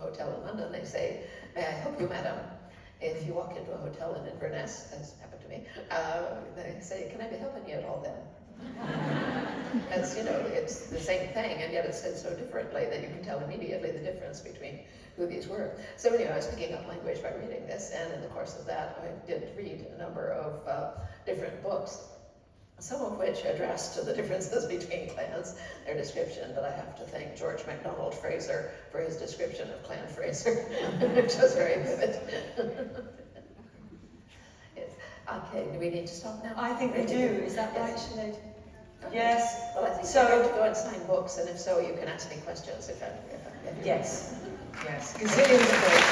hotel in London, they say, may I help you, madam? If you walk into a hotel in Inverness, as happened to me, they say, can I be helping you at all then? As you know, it's the same thing, and yet it's said so differently that you can tell immediately the difference between who these were. So anyway, I was picking up language by reading this, and in the course of that, I did read a number of different books, some of which addressed the differences between clans, their description, but I have to thank George MacDonald Fraser for his description of Clan Fraser, which was very vivid. Yes. Okay, do we need to stop now? I think we do. Is that right, Sinead? Yes. Well, I think so. I have to go and sign books, and if so, you can ask me questions if I Yes. Yes. Gazillions of books.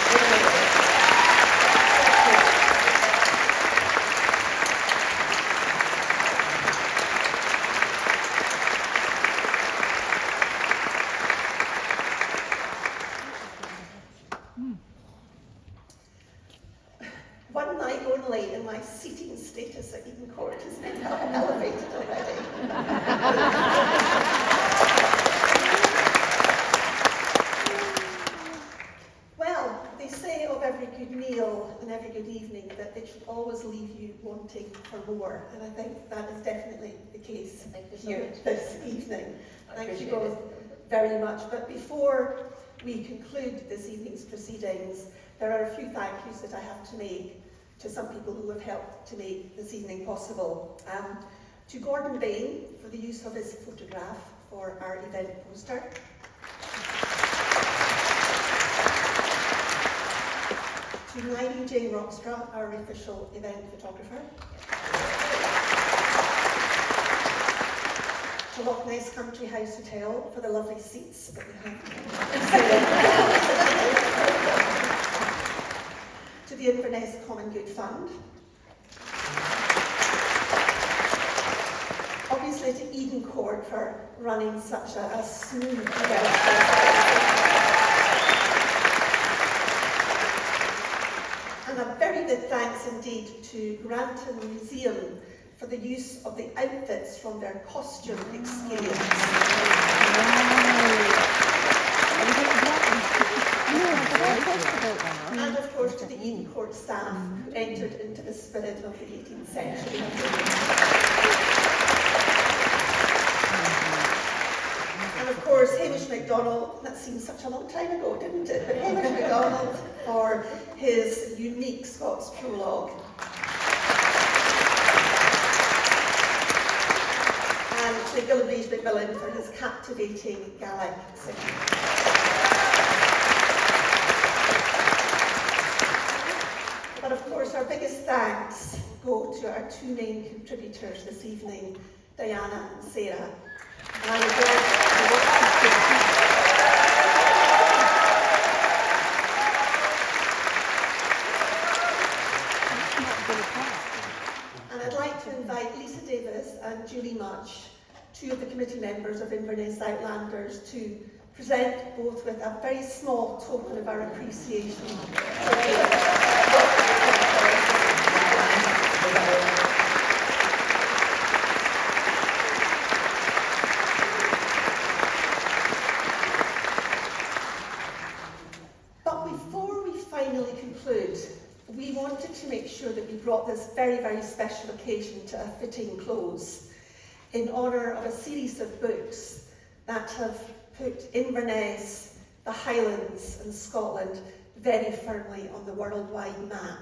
One night only, and my seating status at Eden Court has been elevated already. Well, they say of every good meal and every good evening that it should always leave you wanting for more, and I think that is definitely the case here this evening. Thank you both very much. But before we conclude this evening's proceedings, there are a few thank yous that I have to make to some people who have helped to make this evening possible. To Gordon Bain for the use of his photograph for our event poster. To Nyree Jane Roxburgh, our official event photographer. To Loch Ness Country House Hotel for the lovely seats that we have. To the Inverness Common Good Fund. obviously to Eden Court for running such a smooth development. And a very big thanks indeed to Granton Museum for the use of the outfits from their costume experience. And of course to the Eden Court staff who entered into the spirit of the 18th century. And of course Hamish MacDonald, that seems such a long time ago, didn't it? But Hamish MacDonald for his unique Scots prologue. And to Gillibride MacMillan for his captivating Gaelic singing. But of course, our biggest thanks go to our two main contributors this evening, Diana and Sarah. And I would like and I'd like to invite Lisa Davis and Julie Much, two of the committee members of Inverness Outlanders, to present both with a very small token of our appreciation. But before we finally conclude, we wanted to make sure that we brought this very, very special occasion to a fitting close in honour of a series of books that have put Inverness, the Highlands and Scotland very firmly on the worldwide map.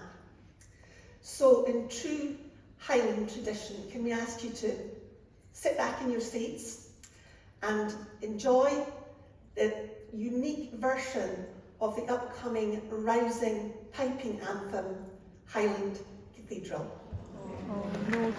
So in true Highland tradition, can we ask you to sit back in your seats and enjoy the unique version of the upcoming rousing piping anthem, Highland Cathedral. Oh, no.